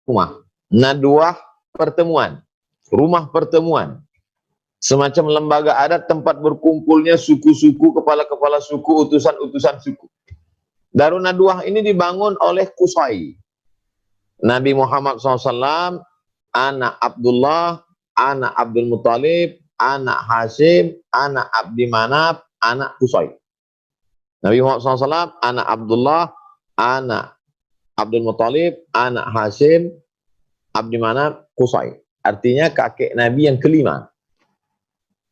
rumah. Nadwah pertemuan, rumah pertemuan. Semacam lembaga adat tempat berkumpulnya suku-suku, kepala-kepala suku, utusan-utusan suku. Darun Nadwah ini dibangun oleh Qusay. Nabi Muhammad SAW, anak Abdullah, anak Abdul Muttalib, anak Hashim, anak Abdi Manaf, anak Qusay. Nabi Muhammad SAW, anak Abdullah, anak Abdul Muttalib, anak Hashim, Abdi Manaf, Qusay. Artinya kakek Nabi yang kelima.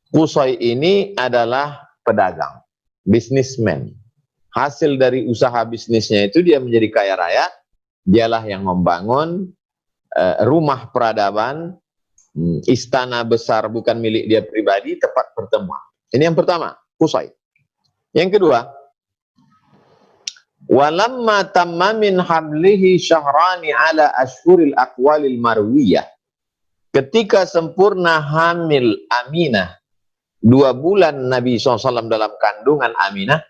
Qusay ini adalah pedagang, bisnismen. Hasil dari usaha bisnisnya itu dia menjadi kaya raya. Dialah yang membangun rumah peradaban, istana besar bukan milik dia pribadi, tempat pertemuan. Ini yang pertama, Qusay. Yang kedua, walamma tamma min hablihi syahrani ala ashhuril aqwalil marwiyah. Ketika sempurna hamil Aminah, 2 bulan Nabi SAW dalam kandungan Aminah,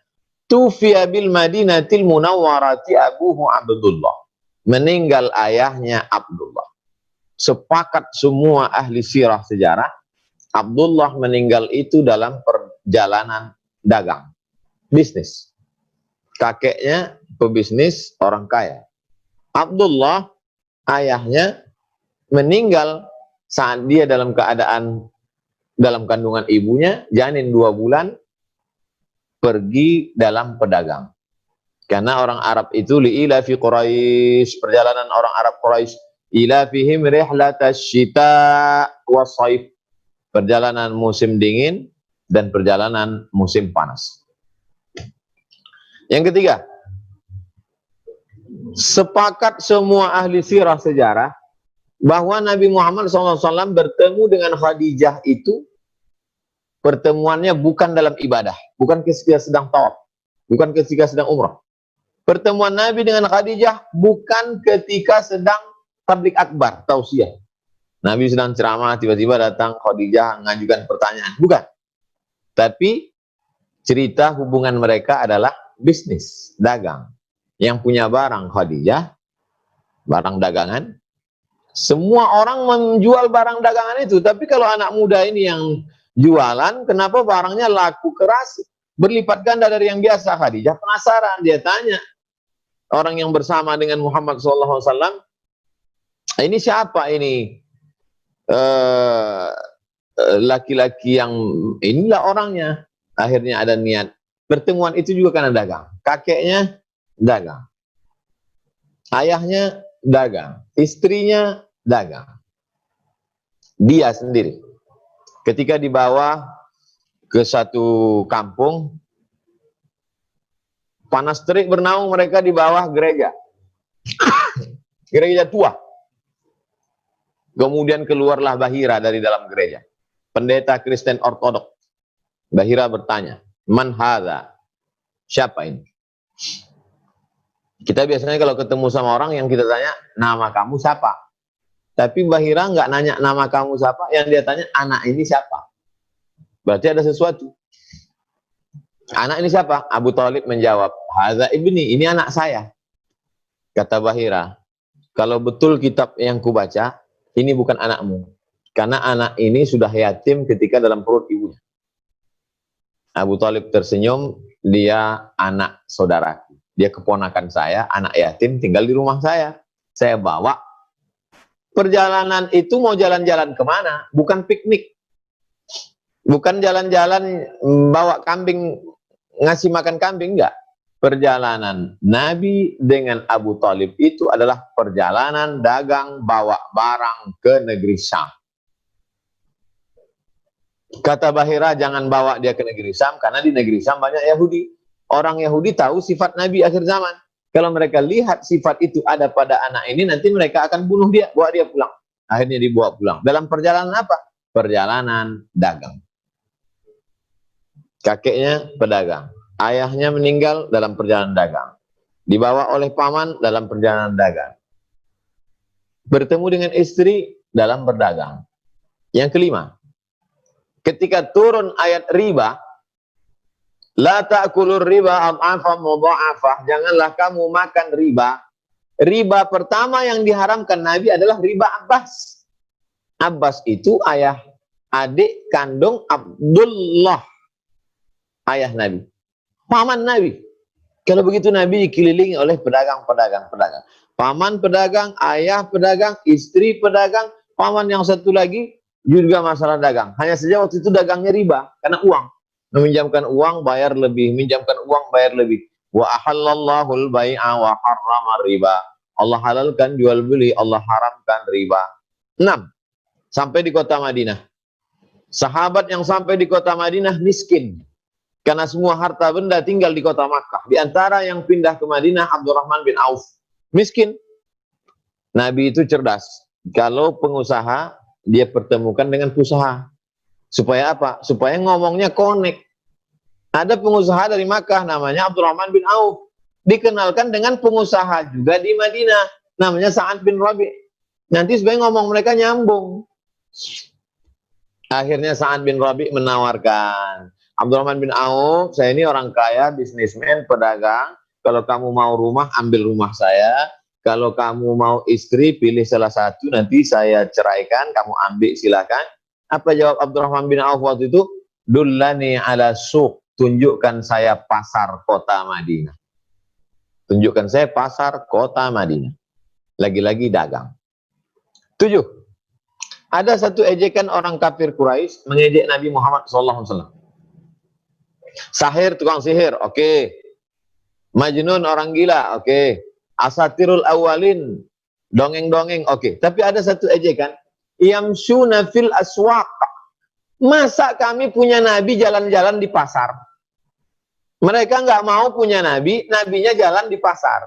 tufiya bil Madinatil Munawwarati abuhu Abdullah. Meninggal ayahnya Abdullah. Sepakat semua ahli sirah sejarah, Abdullah meninggal itu dalam perjalanan dagang, bisnis. Kakeknya pebisnis, orang kaya. Abdullah, ayahnya, meninggal saat dia dalam keadaan dalam kandungan ibunya, janin 2 bulan, pergi dalam pedagang. Karena orang Arab itu li'ila fi Quraisy, perjalanan orang Arab Quraisy, ila fihim rihlatash syita wa shaif, perjalanan musim dingin dan perjalanan musim panas. Yang ketiga, sepakat semua ahli sirah sejarah bahwa Nabi Muhammad SAW bertemu dengan Khadijah itu pertemuannya bukan dalam ibadah, bukan ketika sedang tawaf, bukan ketika sedang umrah. Pertemuan Nabi dengan Khadijah bukan ketika sedang tablik akbar, tausiah. Nabi sedang ceramah, tiba-tiba datang Khadijah mengajukan pertanyaan, bukan. Tapi cerita hubungan mereka adalah bisnis, dagang. Yang punya barang Khadijah, barang dagangan. Semua orang menjual barang dagangan itu, tapi kalau anak muda ini yang jualan, kenapa barangnya laku keras, berlipat ganda dari yang biasa? Khadijah penasaran, dia tanya orang yang bersama dengan Muhammad SAW, ini siapa ini? Laki-laki yang inilah orangnya. Akhirnya ada niat. Pertemuan itu juga karena dagang. Kakeknya dagang. Ayahnya dagang. Istrinya dagang. Dia sendiri. Ketika dibawa ke satu kampung, panas terik bernaung, mereka di bawah gereja. Gereja tua. Kemudian keluarlah Bahira dari dalam gereja. Pendeta Kristen Ortodok. Bahira bertanya, man hadza? Siapa ini? Kita biasanya kalau ketemu sama orang yang kita tanya, nama kamu siapa? Tapi Bahira nggak nanya nama kamu siapa, yang dia tanya, anak ini siapa? Berarti ada sesuatu. Anak ini siapa? Abu Thalib menjawab, hadza ibni, ini anak saya. Kata Bahira, kalau betul kitab yang kubaca, ini bukan anakmu. Karena anak ini sudah yatim ketika dalam perut ibunya. Abu Thalib tersenyum, dia anak saudaraku. Dia keponakan saya, anak yatim, tinggal di rumah saya. Saya bawa. Perjalanan itu mau jalan-jalan kemana? Bukan piknik. Bukan jalan-jalan bawa kambing, ngasih makan kambing, enggak. Perjalanan Nabi dengan Abu Thalib itu adalah perjalanan dagang bawa barang ke negeri Syam. Kata Bahira, jangan bawa dia ke negeri Syam, karena di negeri Syam banyak Yahudi. Orang Yahudi tahu sifat Nabi akhir zaman. Kalau mereka lihat sifat itu ada pada anak ini, nanti mereka akan bunuh dia, bawa dia pulang. Akhirnya dibawa pulang. Dalam perjalanan apa? Perjalanan dagang. Kakeknya pedagang. Ayahnya meninggal dalam perjalanan dagang. Dibawa oleh paman dalam perjalanan dagang. Bertemu dengan istri dalam berdagang. Yang kelima, ketika turun ayat riba, la ta'kulur riba adhafan mudha'afah, janganlah kamu makan riba Riba pertama yang diharamkan Nabi adalah riba Abbas. Abbas itu ayah adik kandung Abdullah, ayah Nabi, paman Nabi. Kalau begitu Nabi dikelilingi oleh pedagang. Paman pedagang, ayah pedagang, istri pedagang, paman yang satu lagi juga masalah dagang. Hanya saja waktu itu dagangnya riba, karena uang. Meminjamkan uang, bayar lebih. Minjamkan uang, bayar lebih. Wa ahallallahu al-bai'a wa harrama riba. Allah halalkan jual beli, Allah haramkan riba. 6. Sampai di kota Madinah. Sahabat yang sampai di kota Madinah miskin. Karena semua harta benda tinggal di kota Makkah. Di antara yang pindah ke Madinah, Abdurrahman bin Auf. Miskin. Nabi itu cerdas. Kalau pengusaha, dia pertemukan dengan pengusaha. Supaya apa? Supaya ngomongnya connect. Ada pengusaha dari Makkah, namanya Abdurrahman bin Auf. Dikenalkan dengan pengusaha juga di Madinah. Namanya Sa'ad bin Rabi'. Nanti supaya ngomong mereka nyambung. Akhirnya Sa'ad bin Rabi' menawarkan, Abdurrahman bin Auf, saya ini orang kaya, bisnismen, pedagang. Kalau kamu mau rumah, ambil rumah saya. Kalau kamu mau istri, pilih salah satu, nanti saya ceraikan, kamu ambil, silakan. Apa jawab Abdurrahman bin Auf waktu itu? Dullani ala suq, tunjukkan saya pasar kota Madinah. Tunjukkan saya pasar kota Madinah. Lagi-lagi dagang. 7. Ada satu ejekan orang kafir Quraisy mengejek Nabi Muhammad SAW. Sahir, tukang sihir, oke. Majnun, orang gila, oke. Asatirul awalin, dongeng-dongeng, oke. Tapi ada satu ejekan, yamshuna fil aswaq. Masa kami punya nabi jalan-jalan di pasar? Mereka nggak mau punya nabi, nabinya jalan di pasar.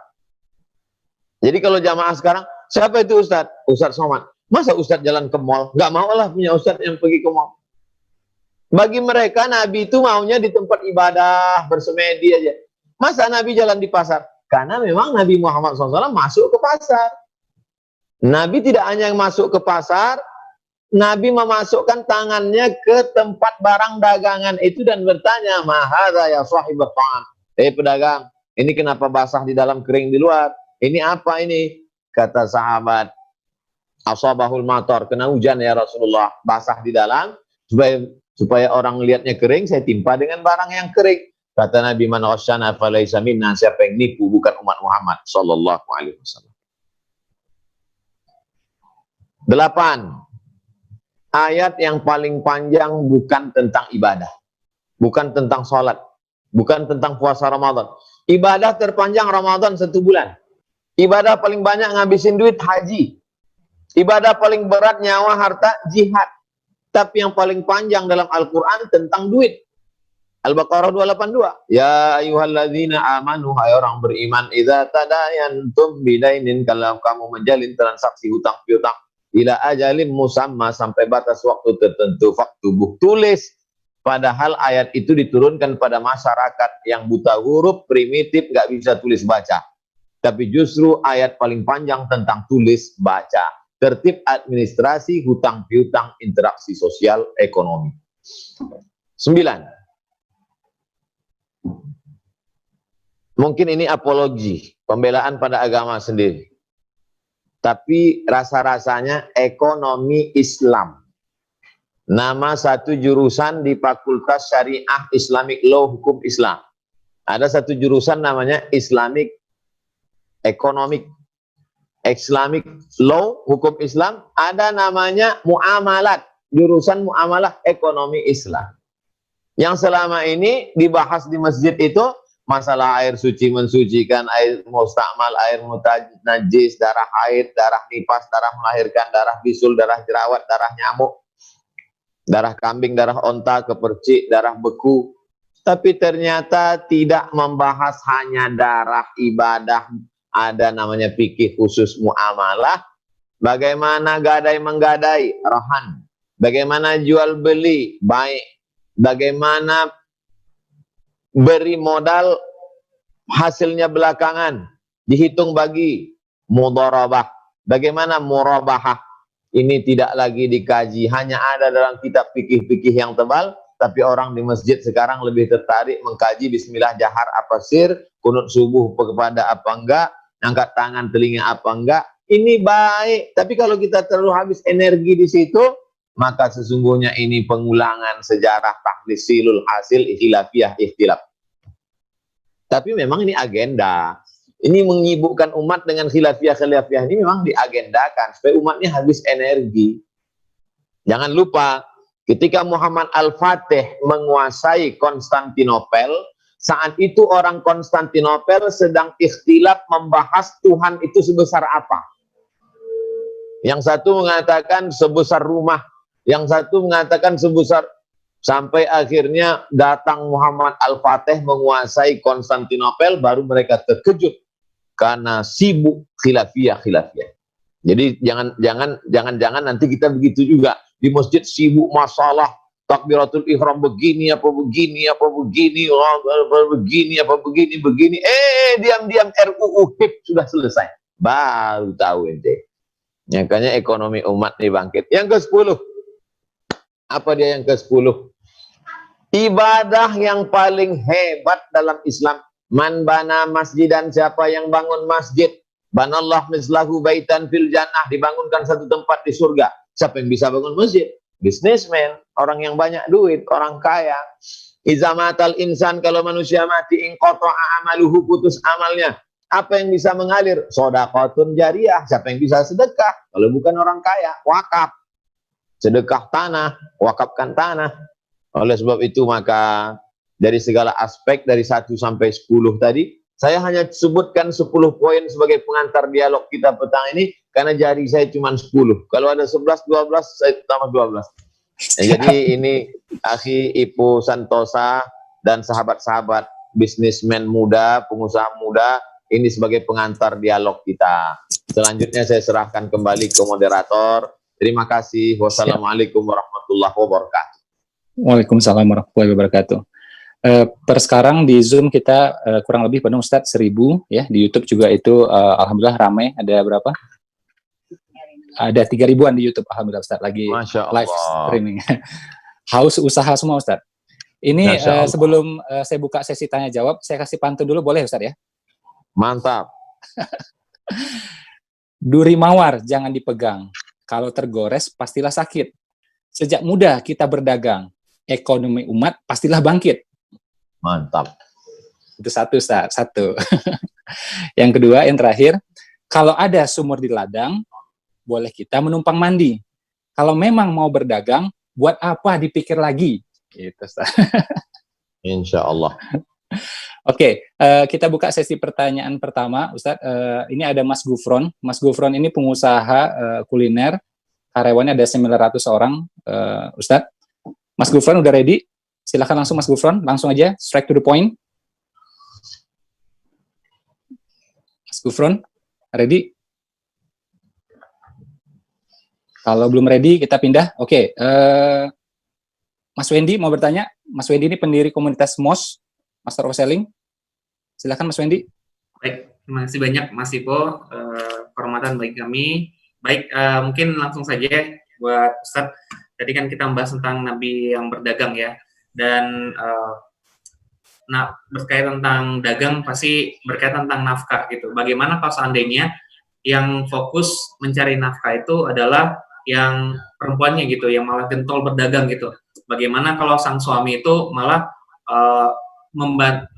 Jadi kalau jamaah sekarang, siapa itu Ustadz? Ustadz Somad. Masa Ustadz jalan ke mall? Nggak mau lah punya Ustadz yang pergi ke mall. Bagi mereka Nabi itu maunya di tempat ibadah, bersemedi aja. Masa Nabi jalan di pasar? Karena memang Nabi Muhammad SAW masuk ke pasar. Nabi tidak hanya yang masuk ke pasar, Nabi memasukkan tangannya ke tempat barang dagangan itu dan bertanya, mahadha ya sahibat ta'am. Pedagang, ini kenapa basah di dalam, kering di luar? Ini apa ini? Kata sahabat, asabahul matar, kena hujan ya Rasulullah, basah di dalam, supaya orang lihatnya kering, saya timpa dengan barang yang kering. Kata Nabi, man ghasyana falaysa minna, siapa yang nipu bukan umat Muhammad sallallahu alaihi wasallam. 8. Ayat yang paling panjang bukan tentang ibadah, bukan tentang sholat, bukan tentang puasa Ramadan. Ibadah terpanjang Ramadan 1 bulan. Ibadah paling banyak ngabisin duit haji. Ibadah paling berat nyawa, harta, jihad. Tapi yang paling panjang dalam Al-Quran tentang duit. Al-Baqarah 282. Ya ayyuhalladzina amanu, hai orang beriman, idza tadayantum bidainin, kalau kamu menjalin transaksi hutang piutang, ila ajalim musamma, sampai batas waktu tertentu, faktubuh, tulis. Padahal ayat itu diturunkan pada masyarakat yang buta huruf, primitif, nggak bisa tulis baca. Tapi justru ayat paling panjang tentang tulis baca. Tertib administrasi, hutang piutang, interaksi sosial, ekonomi. 9. Mungkin ini apologi, pembelaan pada agama sendiri. Tapi rasa-rasanya ekonomi Islam. Nama satu jurusan di Fakultas Syariah Islamic Law, Hukum Islam. Ada satu jurusan namanya Islamic Economic, Islamic Law, Hukum Islam. Ada namanya Muamalat, jurusan Muamalah Ekonomi Islam. Yang selama ini dibahas di masjid itu masalah air suci mensucikan, air mustakmal, air najis, darah haid, darah nifas, darah melahirkan, darah bisul, darah jerawat, darah nyamuk, darah kambing, darah onta, kepercik, darah beku. Tapi ternyata tidak membahas hanya darah ibadah. Ada namanya fikih khusus muamalah. Bagaimana gadai menggadai, rahan. Bagaimana jual beli, baik. Bagaimana beri modal, hasilnya belakangan, dihitung bagi, mudharabah. Bagaimana murabahah? Ini tidak lagi dikaji, hanya ada dalam kitab fikih-fikih yang tebal, tapi orang di masjid sekarang lebih tertarik mengkaji bismillah jahar apa sir, kunut subuh kepada apa enggak, angkat tangan, telinga apa enggak, ini baik. Tapi kalau kita terlalu habis energi di situ, maka sesungguhnya ini pengulangan sejarah tahlisilul hasil khilafiyah ikhtilaf. Tapi memang ini agenda. Ini menyibukkan umat dengan khilafiyah-khilafiyah ini memang diagendakan supaya umatnya habis energi. Jangan lupa, ketika Muhammad Al-Fatih menguasai Konstantinopel, saat itu orang Konstantinopel sedang ikhtilaf membahas Tuhan itu sebesar apa. Yang satu mengatakan sebesar rumah, yang satu mengatakan sebesar, sampai akhirnya datang Muhammad Al-Fatih menguasai Konstantinopel, baru mereka terkejut karena sibuk khilafiyah-khilafiyah. Jadi jangan nanti kita begitu juga di masjid, sibuk masalah takbiratul ihram begini apa begini apa begini begini. Diam-diam RUU HIP sudah selesai. Baru tahu ente. Makanya ekonomi umat ini bangkit. Yang ke-10. Apa dia yang ke-10? Ibadah yang paling hebat dalam Islam. Man bana masjidan, siapa yang bangun masjid, banallah mislahu baitan fil jannah, dibangunkan satu tempat di surga. Siapa yang bisa bangun masjid? Businessman, orang yang banyak duit, orang kaya. Iza matal insan, kalau manusia mati, inqata'a amaluhu, putus amalnya. Apa yang bisa mengalir? Shadaqatun jariyah. Siapa yang bisa sedekah? Kalau bukan orang kaya, wakaf. Sedekah tanah, wakafkan tanah. Oleh sebab itu maka dari segala aspek dari 1 sampai 10 tadi, saya hanya sebutkan 10 poin sebagai pengantar dialog kita petang ini, karena jari saya cuma 10. Kalau ada 11, 12, saya tambah 12. Jadi ini Akhi Ipu Santosa dan sahabat-sahabat bisnismen muda, pengusaha muda, ini sebagai pengantar dialog kita. Selanjutnya saya serahkan kembali ke moderator. Terima kasih. Wassalamualaikum warahmatullahi wabarakatuh. Waalaikumsalam warahmatullahi wabarakatuh. Per sekarang di Zoom kita kurang lebih penuh Ustadz 1000 ya, di YouTube juga itu alhamdulillah ramai, ada berapa? Ada 3000-an di YouTube, alhamdulillah Ustadz, lagi live streaming. Haus usaha semua Ustadz. Ini sebelum saya buka sesi tanya jawab, saya kasih pantun dulu boleh Ustadz ya? Mantap. Duri mawar jangan dipegang, kalau tergores pastilah sakit. Sejak muda kita berdagang, ekonomi umat pastilah bangkit. Mantap. Itu satu, Ustaz. Satu. Yang kedua, yang terakhir, kalau ada sumur di ladang, boleh kita menumpang mandi. Kalau memang mau berdagang, buat apa dipikir lagi? Gitu, Ustaz. Insya Allah. Oke, kita buka sesi pertanyaan pertama, Ustaz. Ini ada Mas Gufron. Mas Gufron ini pengusaha kuliner. Karyawannya ada 900 orang, Ustaz. Mas Gufron udah ready? Silahkan langsung Mas Gufron, langsung aja, straight to the point. Mas Gufron, ready? Kalau belum ready, kita pindah. Oke, Mas Wendy mau bertanya. Mas Wendy ini pendiri komunitas MOS, Master of Selling. Silahkan Mas Wendy. Baik, terima kasih banyak Mas Ipo, kehormatan bagi kami. Baik, mungkin langsung saja buat Ustadz. Tadi kan kita membahas tentang Nabi yang berdagang ya. Dan berkaitan tentang dagang pasti berkaitan tentang nafkah gitu. Bagaimana kalau seandainya yang fokus mencari nafkah itu adalah yang perempuannya gitu, yang malah gentol berdagang gitu. Bagaimana kalau sang suami itu malah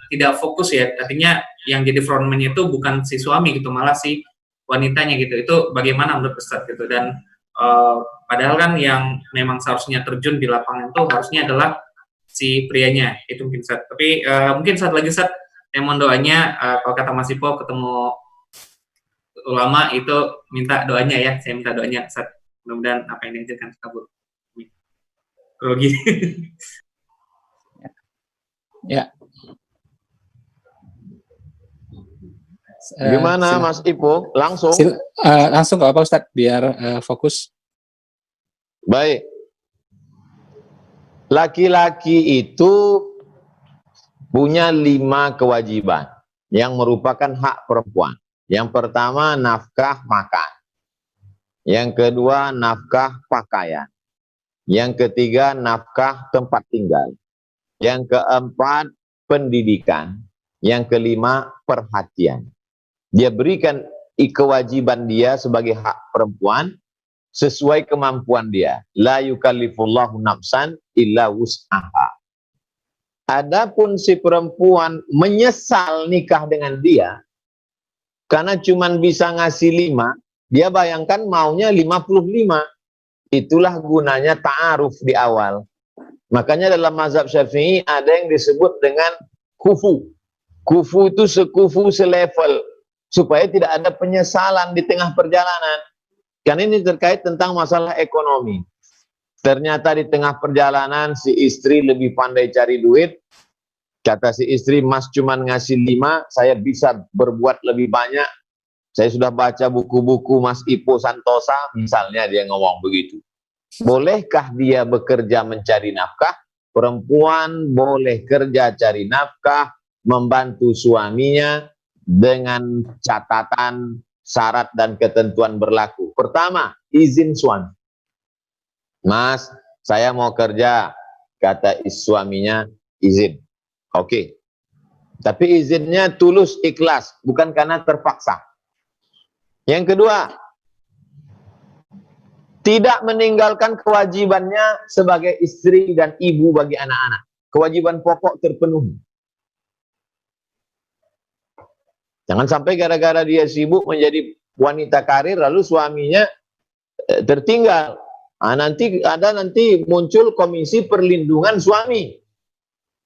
tidak fokus ya, artinya yang jadi frontman-nya itu bukan si suami gitu, malah si wanitanya gitu. Itu bagaimana menurut Ustadz gitu. Dan padahal kan yang memang seharusnya terjun di lapangan itu harusnya adalah si prianya, itu mungkin Ustadz. Tapi mungkin satu lagi Ustadz, saya mohon doanya, kalau kata Mas Ipo ketemu ulama itu minta doanya ya, saya minta doanya Ustadz. Mudah-mudahan apa yang diajarkan kabur. Grogi. Ya. Gimana Mas Ipo? Langsung? Langsung nggak apa Ustadz, biar fokus. Baik. Laki-laki itu punya 5 kewajiban yang merupakan hak perempuan. Yang pertama, nafkah makan. Yang kedua, nafkah pakaian. Yang ketiga, nafkah tempat tinggal. Yang keempat, pendidikan. Yang kelima, perhatian. Dia berikan kewajiban dia sebagai hak perempuan sesuai kemampuan dia. La yukallifullahu nafsan illa wus'aha. Adapun si perempuan menyesal nikah dengan dia karena cuman bisa ngasih 5, dia bayangkan maunya 55. Itulah gunanya ta'aruf di awal. Makanya dalam mazhab Syafi'i ada yang disebut dengan kufu. Kufu itu sekufu, selevel, supaya tidak ada penyesalan di tengah perjalanan. Karena ini terkait tentang masalah ekonomi. Ternyata di tengah perjalanan si istri lebih pandai cari duit. Kata si istri, mas cuman ngasih 5, saya bisa berbuat lebih banyak. Saya sudah baca buku-buku Mas Ipo Santosa, misalnya dia ngomong begitu. Bolehkah dia bekerja mencari nafkah? Perempuan boleh kerja cari nafkah, membantu suaminya dengan catatan, syarat dan ketentuan berlaku. Pertama, izin suami. Mas, saya mau kerja, kata suaminya, izin. Oke. Tapi izinnya tulus, ikhlas, bukan karena terpaksa. Yang kedua, tidak meninggalkan kewajibannya sebagai istri dan ibu bagi anak-anak. Kewajiban pokok terpenuhi. Jangan sampai gara-gara dia sibuk menjadi wanita karir, lalu suaminya tertinggal. Nanti muncul komisi perlindungan suami.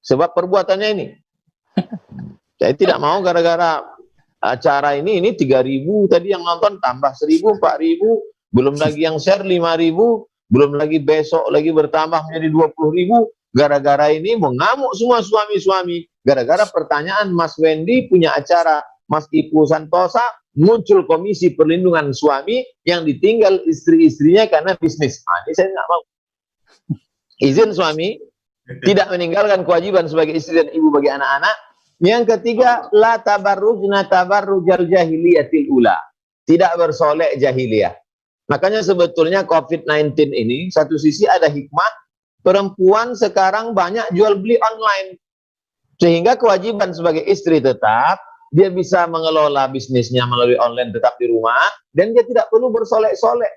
Sebab perbuatannya ini. Saya tidak mau gara-gara acara ini 3.000 tadi yang nonton, tambah 1.000, 4.000. Belum lagi yang share 5.000, belum lagi besok lagi bertambah menjadi 20.000. Gara-gara ini mengamuk semua suami-suami. Gara-gara pertanyaan Mas Wendy punya acara, Mas Ipu Santosa, muncul komisi perlindungan suami yang ditinggal istri-istrinya karena bisnis. Ini saya nggak mau. Izin suami, tidak meninggalkan kewajiban sebagai istri dan ibu bagi anak-anak. Yang ketiga, la tabarrujna tabarrujal jahiliyatil ula. Tidak bersolek jahiliyah. Makanya sebetulnya COVID-19 ini, satu sisi ada hikmah, perempuan sekarang banyak jual beli online. Sehingga kewajiban sebagai istri tetap, dia bisa mengelola bisnisnya melalui online tetap di rumah, dan dia tidak perlu bersolek-solek.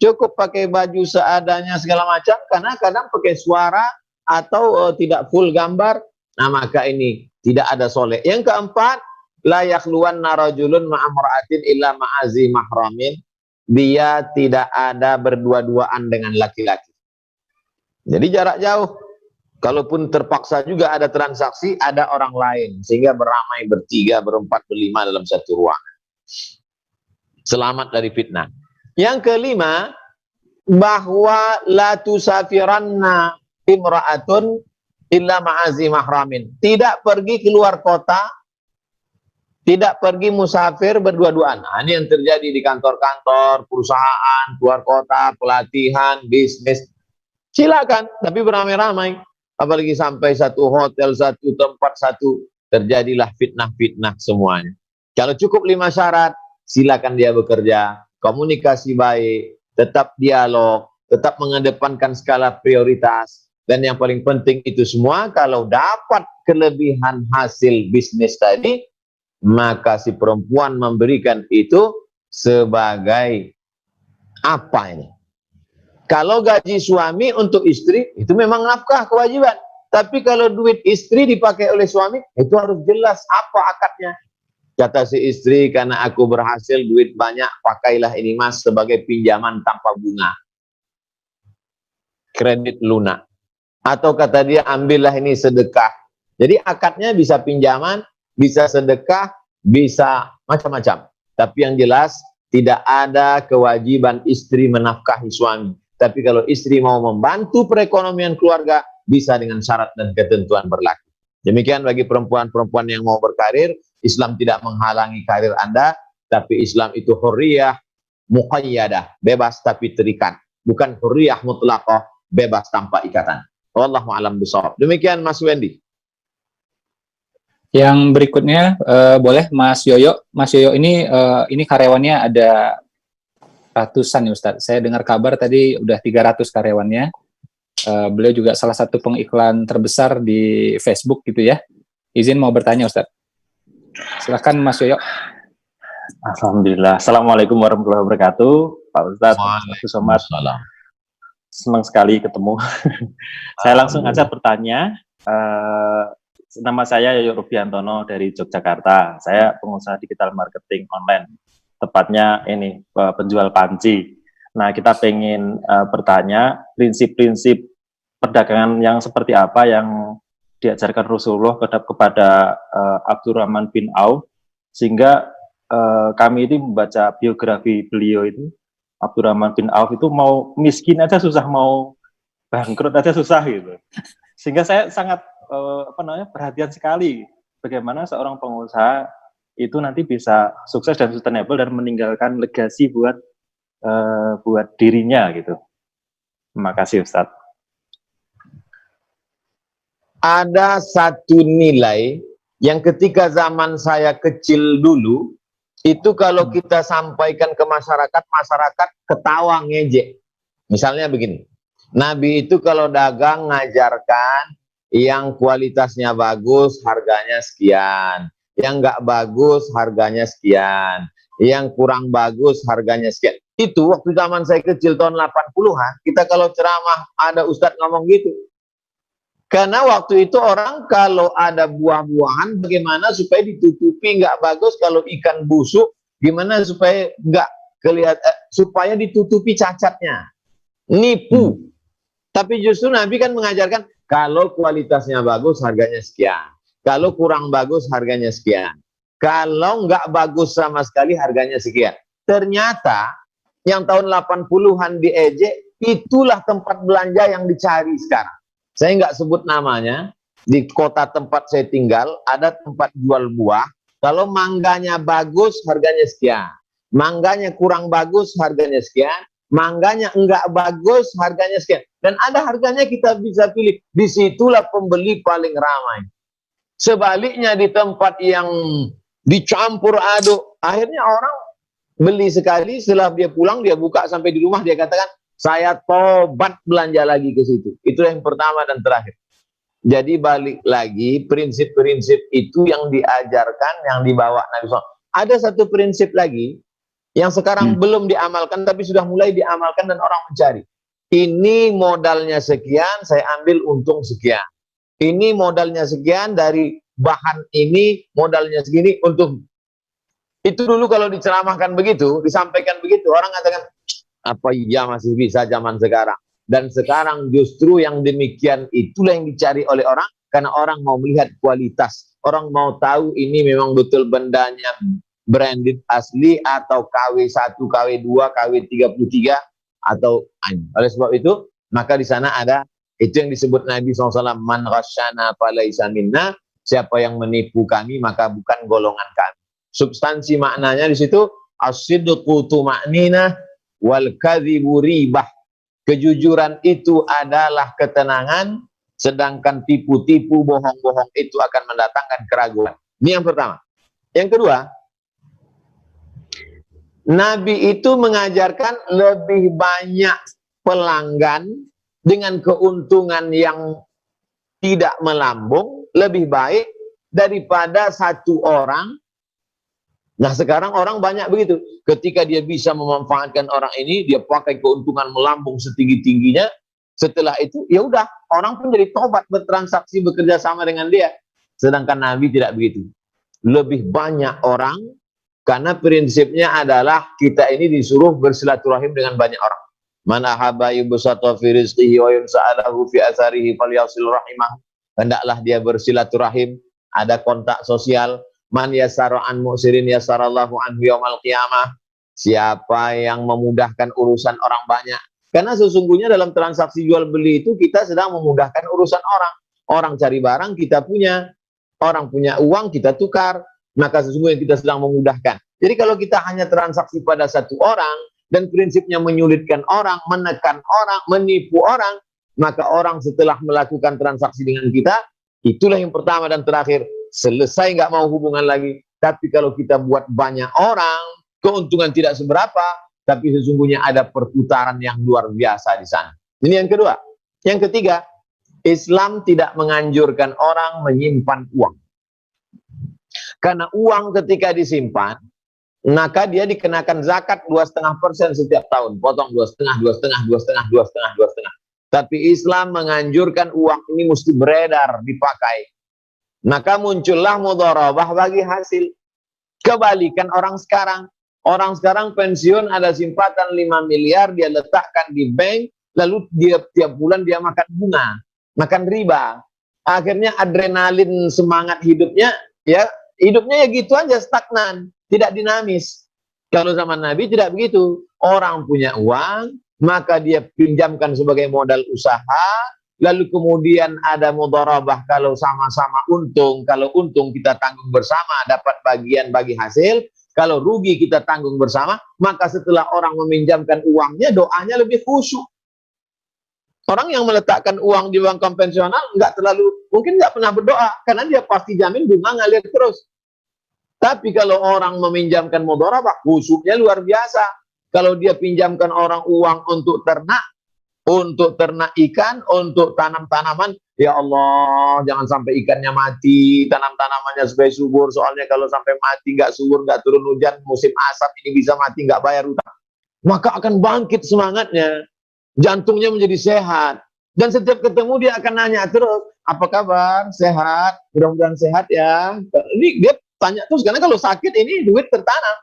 Cukup pakai baju seadanya segala macam, karena kadang pakai suara atau tidak full gambar, nah maka ini tidak ada solek. Yang keempat, la yakhluwanna rajulun ma'amra'atin illa ma'azi mahramin. Dia tidak ada berdua-duaan dengan laki-laki. Jadi jarak jauh. Kalaupun terpaksa juga ada transaksi, ada orang lain. Sehingga beramai, bertiga, berempat, berlima dalam satu ruangan. Selamat dari fitnah. Yang kelima, bahwa la tusafiranna imra'atun illa ma'azi mahramin. Tidak pergi keluar kota, tidak pergi musafir berdua-duaan. Nah, ini yang terjadi di kantor-kantor, perusahaan, keluar kota, pelatihan, bisnis. Silakan, tapi beramai-ramai. Apalagi sampai satu hotel, satu tempat, terjadilah fitnah-fitnah semuanya. Kalau cukup 5 syarat, silakan dia bekerja, komunikasi baik, tetap dialog, tetap mengedepankan skala prioritas. Dan yang paling penting itu semua, kalau dapat kelebihan hasil bisnis tadi, maka si perempuan memberikan itu sebagai apa ini? Kalau gaji suami untuk istri, itu memang nafkah kewajiban. Tapi kalau duit istri dipakai oleh suami, itu harus jelas apa akadnya. Kata si istri, karena aku berhasil duit banyak, pakailah ini mas sebagai pinjaman tanpa bunga. Kredit lunak. Atau kata dia, ambillah ini sedekah. Jadi akadnya bisa pinjaman, bisa sedekah, bisa macam-macam. Tapi yang jelas, tidak ada kewajiban istri menafkahi suami. Tapi kalau istri mau membantu perekonomian keluarga, bisa dengan syarat dan ketentuan berlaku. Demikian bagi perempuan-perempuan yang mau berkarir, Islam tidak menghalangi karir Anda, tapi Islam itu hurriyah muqayyadah, bebas tapi terikat. Bukan hurriyah mutlaqah, bebas tanpa ikatan. Wallahu a'lam bishawab. Demikian Mas Wendy. Yang berikutnya boleh Mas Yoyo. Mas Yoyo ini karyawannya ada ratusan ya Ustadz. Saya dengar kabar tadi udah 300 karyawannya. Beliau juga salah satu pengiklan terbesar di Facebook gitu ya. Izin mau bertanya Ustadz. Silakan Mas Yoyo. Alhamdulillah. Assalamualaikum warahmatullahi wabarakatuh. Pak Ustadz, Pak Somad. Senang sekali ketemu. Saya langsung aja bertanya. Nama saya Yoyo Rubiantono dari Yogyakarta. Saya pengusaha digital marketing online. Tepatnya ini penjual panci. Nah, kita pengen bertanya prinsip-prinsip perdagangan yang seperti apa yang diajarkan Rasulullah kepada Abdurrahman bin Auf, sehingga kami ini membaca biografi beliau itu, Abdurrahman bin Auf itu mau miskin aja susah, mau bangkrut aja susah gitu. Sehingga saya sangat perhatian sekali bagaimana seorang pengusaha itu nanti bisa sukses dan sustainable dan meninggalkan legasi buat dirinya gitu. Terima kasih Ustadz. Ada satu nilai yang ketika zaman saya kecil dulu, itu kalau kita sampaikan ke masyarakat, masyarakat ketawa ngejek. Misalnya begini, Nabi itu kalau dagang ngajarkan yang kualitasnya bagus harganya sekian, yang nggak bagus harganya sekian, yang kurang bagus harganya sekian. Itu waktu zaman saya kecil tahun 80-an, kita kalau ceramah ada ustadz ngomong gitu. Karena waktu itu orang kalau ada buah-buahan bagaimana supaya ditutupi nggak bagus, kalau ikan busuk gimana supaya nggak kelihatan, supaya ditutupi cacatnya. Nipu. Tapi justru Nabi kan mengajarkan kalau kualitasnya bagus harganya sekian, kalau kurang bagus harganya sekian, kalau nggak bagus sama sekali harganya sekian. Ternyata yang tahun 80-an diejek, itulah tempat belanja yang dicari sekarang. Saya nggak sebut namanya, di kota tempat saya tinggal ada tempat jual buah. Kalau mangganya bagus harganya sekian, mangganya kurang bagus harganya sekian, mangganya enggak bagus harganya sekian. Dan ada harganya kita bisa pilih. Disitulah pembeli paling ramai. Sebaliknya di tempat yang dicampur aduk, akhirnya orang beli sekali, setelah dia pulang dia buka sampai di rumah dia katakan, saya tobat belanja lagi ke situ. Itu yang pertama dan terakhir. Jadi balik lagi, prinsip-prinsip itu yang diajarkan, yang dibawa Nabi SAW. Ada satu prinsip lagi, yang sekarang belum diamalkan, tapi sudah mulai diamalkan dan orang mencari. Ini modalnya sekian, saya ambil untung sekian. Ini modalnya sekian, dari bahan ini, modalnya segini, untung. Itu dulu kalau diceramahkan begitu, disampaikan begitu, orang katakan, apa iya masih bisa zaman sekarang. Dan sekarang justru yang demikian itulah yang dicari oleh orang, karena orang mau melihat kualitas. Orang mau tahu ini memang betul bendanya branded asli atau KW1, KW2, KW33 atau oleh sebab itu, maka di sana ada itu yang disebut Nabi SAW, man ghasyana falaysa minna, siapa yang menipu kami maka bukan golongan kami. Substansi maknanya di situ, as-sidqu tuma'ninah wal kadhibu ribah. Kejujuran itu adalah ketenangan, sedangkan tipu-tipu, bohong-bohong itu akan mendatangkan keraguan. Ini yang pertama. Yang kedua, Nabi itu mengajarkan lebih banyak pelanggan dengan keuntungan yang tidak melambung, lebih baik daripada satu orang. Nah sekarang orang banyak begitu, ketika dia bisa memanfaatkan orang ini, dia pakai keuntungan melambung setinggi-tingginya, setelah itu ya udah, orang pun jadi tobat bertransaksi, bekerja sama dengan dia. Sedangkan Nabi tidak begitu. Lebih banyak orang, karena prinsipnya adalah kita ini disuruh bersilaturahim dengan banyak orang. Man ahabba yubsata fi rizqihi wa yunsa'alahu fi atharihi falyasil rahimah. Hendaklah dia bersilaturahim, ada kontak sosial. Man yasara an mu'sirin yasarallahu anhu yaumal qiyamah. Siapa yang memudahkan urusan orang banyak. Karena sesungguhnya dalam transaksi jual beli itu kita sedang memudahkan urusan orang. Orang cari barang kita punya, orang punya uang kita tukar, maka sesungguhnya kita sedang memudahkan. Jadi kalau kita hanya transaksi pada satu orang dan prinsipnya menyulitkan orang, menekan orang, menipu orang, maka orang setelah melakukan transaksi dengan kita, itulah yang pertama dan terakhir, selesai nggak mau hubungan lagi. Tapi kalau kita buat banyak orang, keuntungan tidak seberapa, tapi sesungguhnya ada perputaran yang luar biasa di sana. Ini yang kedua. Yang ketiga, Islam tidak menganjurkan orang menyimpan uang. Karena uang ketika disimpan, maka dia dikenakan zakat 2,5% setiap tahun, potong 2,5, 2,5, 2,5, 2,5, 2,5. Tapi Islam menganjurkan uang ini mesti beredar, dipakai. Maka muncullah mudharabah bagi hasil. Kebalikan orang sekarang. Orang sekarang pensiun ada simpanan 5 miliar, dia letakkan di bank, lalu dia tiap bulan dia makan bunga, makan riba. Akhirnya adrenalin semangat hidupnya, ya gitu aja, stagnan, tidak dinamis. Kalau zaman Nabi tidak begitu. Orang punya uang, maka dia pinjamkan sebagai modal usaha, lalu kemudian ada mudharabah kalau sama-sama untung. Kalau untung kita tanggung bersama, dapat bagian bagi hasil. Kalau rugi kita tanggung bersama, maka setelah orang meminjamkan uangnya, doanya lebih khusyuk. Orang yang meletakkan uang di bank konvensional mungkin nggak pernah berdoa, karena dia pasti jamin bunga ngalir terus. Tapi kalau orang meminjamkan mudharabah, khusyuknya luar biasa. Kalau dia pinjamkan orang uang untuk ternak ikan, untuk tanam tanaman, ya Allah, jangan sampai ikannya mati, tanam tanamannya supaya subur. Soalnya kalau sampai mati, nggak subur, nggak turun hujan, musim asap ini bisa mati, nggak bayar utang. Maka akan bangkit semangatnya, jantungnya menjadi sehat. Dan setiap ketemu dia akan nanya terus, apa kabar? Sehat? Mudah-mudahan sehat ya. Ini dia tanya terus, karena kalau sakit ini duit tertanam.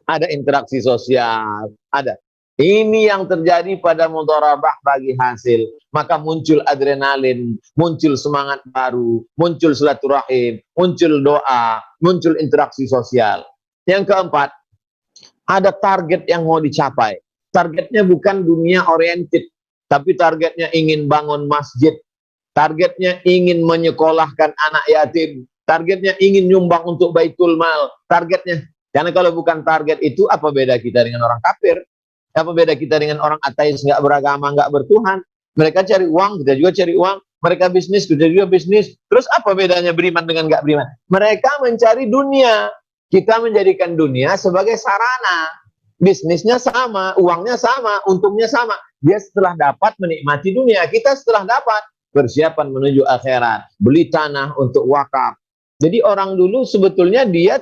Ada interaksi sosial, ada. Ini yang terjadi pada mudharabah bagi hasil. Maka muncul adrenalin, muncul semangat baru, muncul silaturahim, muncul doa, muncul interaksi sosial. Yang keempat, ada target yang mau dicapai. Targetnya bukan dunia oriented, tapi targetnya ingin bangun masjid, targetnya ingin menyekolahkan anak yatim, targetnya ingin nyumbang untuk baitul mal, targetnya. Karena kalau bukan target itu, apa beda kita dengan orang kafir? Apa beda kita dengan orang ateis, nggak beragama, nggak bertuhan? Mereka cari uang, kita juga cari uang. Mereka bisnis, kita juga bisnis. Terus apa bedanya beriman dengan nggak beriman? Mereka mencari dunia. Kita menjadikan dunia sebagai sarana. Bisnisnya sama, uangnya sama, untungnya sama. Dia setelah dapat menikmati dunia. Kita setelah dapat persiapan menuju akhirat. Beli tanah untuk wakaf. Jadi orang dulu sebetulnya dia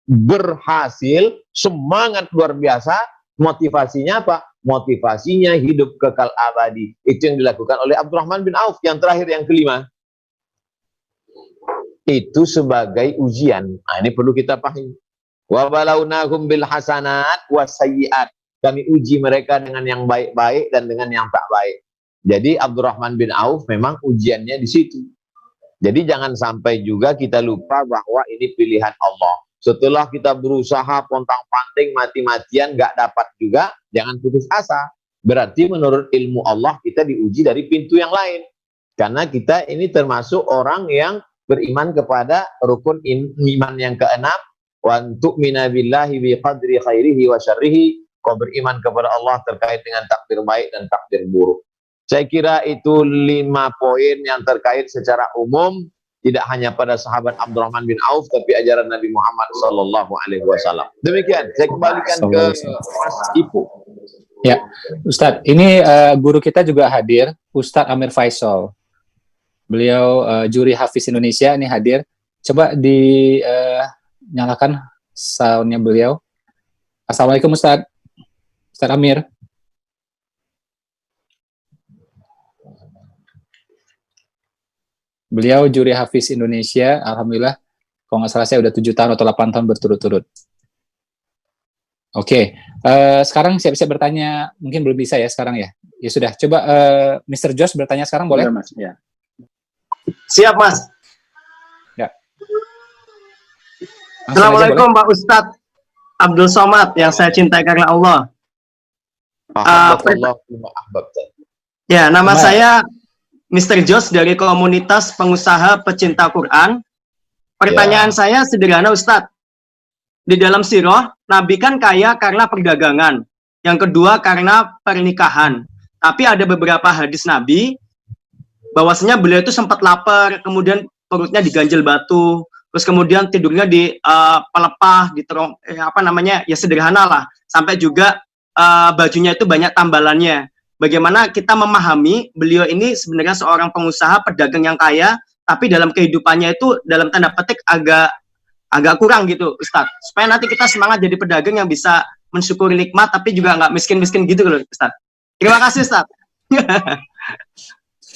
berhasil, semangat luar biasa. Motivasinya apa? Motivasinya hidup kekal abadi. Itu yang dilakukan oleh Abdurrahman bin Auf. Yang terakhir, yang kelima, itu sebagai ujian. Nah, ini perlu kita pahami. Wa balawnahum bil hasanat wasayyiat. Kami uji mereka dengan yang baik-baik dan dengan yang tak baik. Jadi Abdurrahman bin Auf memang ujiannya di situ. Jadi jangan sampai juga kita lupa bahwa ini pilihan Allah. Setelah kita berusaha pontang-panting, mati-matian, nggak dapat juga, jangan putus asa. Berarti menurut ilmu Allah kita diuji dari pintu yang lain. Karena kita ini termasuk orang yang beriman kepada rukun iman yang keenam. Wa tu'mina billahi bi qadri khairihi wa syarrihi. Kau beriman kepada Allah terkait dengan takdir baik dan takdir buruk. Saya kira itu 5 poin yang terkait secara umum. Tidak hanya pada sahabat Abdurrahman bin Auf, tapi ajaran Nabi Muhammad SAW. Demikian, saya kembalikan ke Mas Ipu. Ya, Ustadz, ini guru kita juga hadir, Ustadz Amir Faisal. Beliau juri Hafiz Indonesia, ini hadir. Coba dinyalakan soundnya beliau. Assalamualaikum Ustadz. Ustadz Amir. Beliau juri Hafiz Indonesia, alhamdulillah, kalau nggak salah saya udah 7 tahun atau 8 tahun berturut-turut. Oke, sekarang siap-siap bertanya, mungkin belum bisa ya sekarang ya. Ya sudah, coba Mr. Josh bertanya sekarang boleh? Ya, Mas. Ya. Siap, Mas. Ya. Assalamualaikum Pak Ustadz Abdul Somad yang saya cintai karena Allah. Ya, nama saya Mr. Josh dari komunitas pengusaha pecinta Quran. Pertanyaan saya sederhana Ustadz. Di dalam sirah, Nabi kan kaya karena perdagangan. Yang kedua karena pernikahan. Tapi ada beberapa hadis Nabi, bahwasanya beliau itu sempat lapar, kemudian perutnya diganjel batu, terus kemudian tidurnya di pelepah, di terong, ya sederhana lah. Sampai juga bajunya itu banyak tambalannya. Bagaimana kita memahami beliau ini sebenarnya seorang pengusaha pedagang yang kaya, tapi dalam kehidupannya itu dalam tanda petik agak agak kurang gitu Ustadz, supaya nanti kita semangat jadi pedagang yang bisa mensyukuri nikmat tapi juga nggak miskin-miskin gitu loh Ustadz. Terima kasih Ustadz.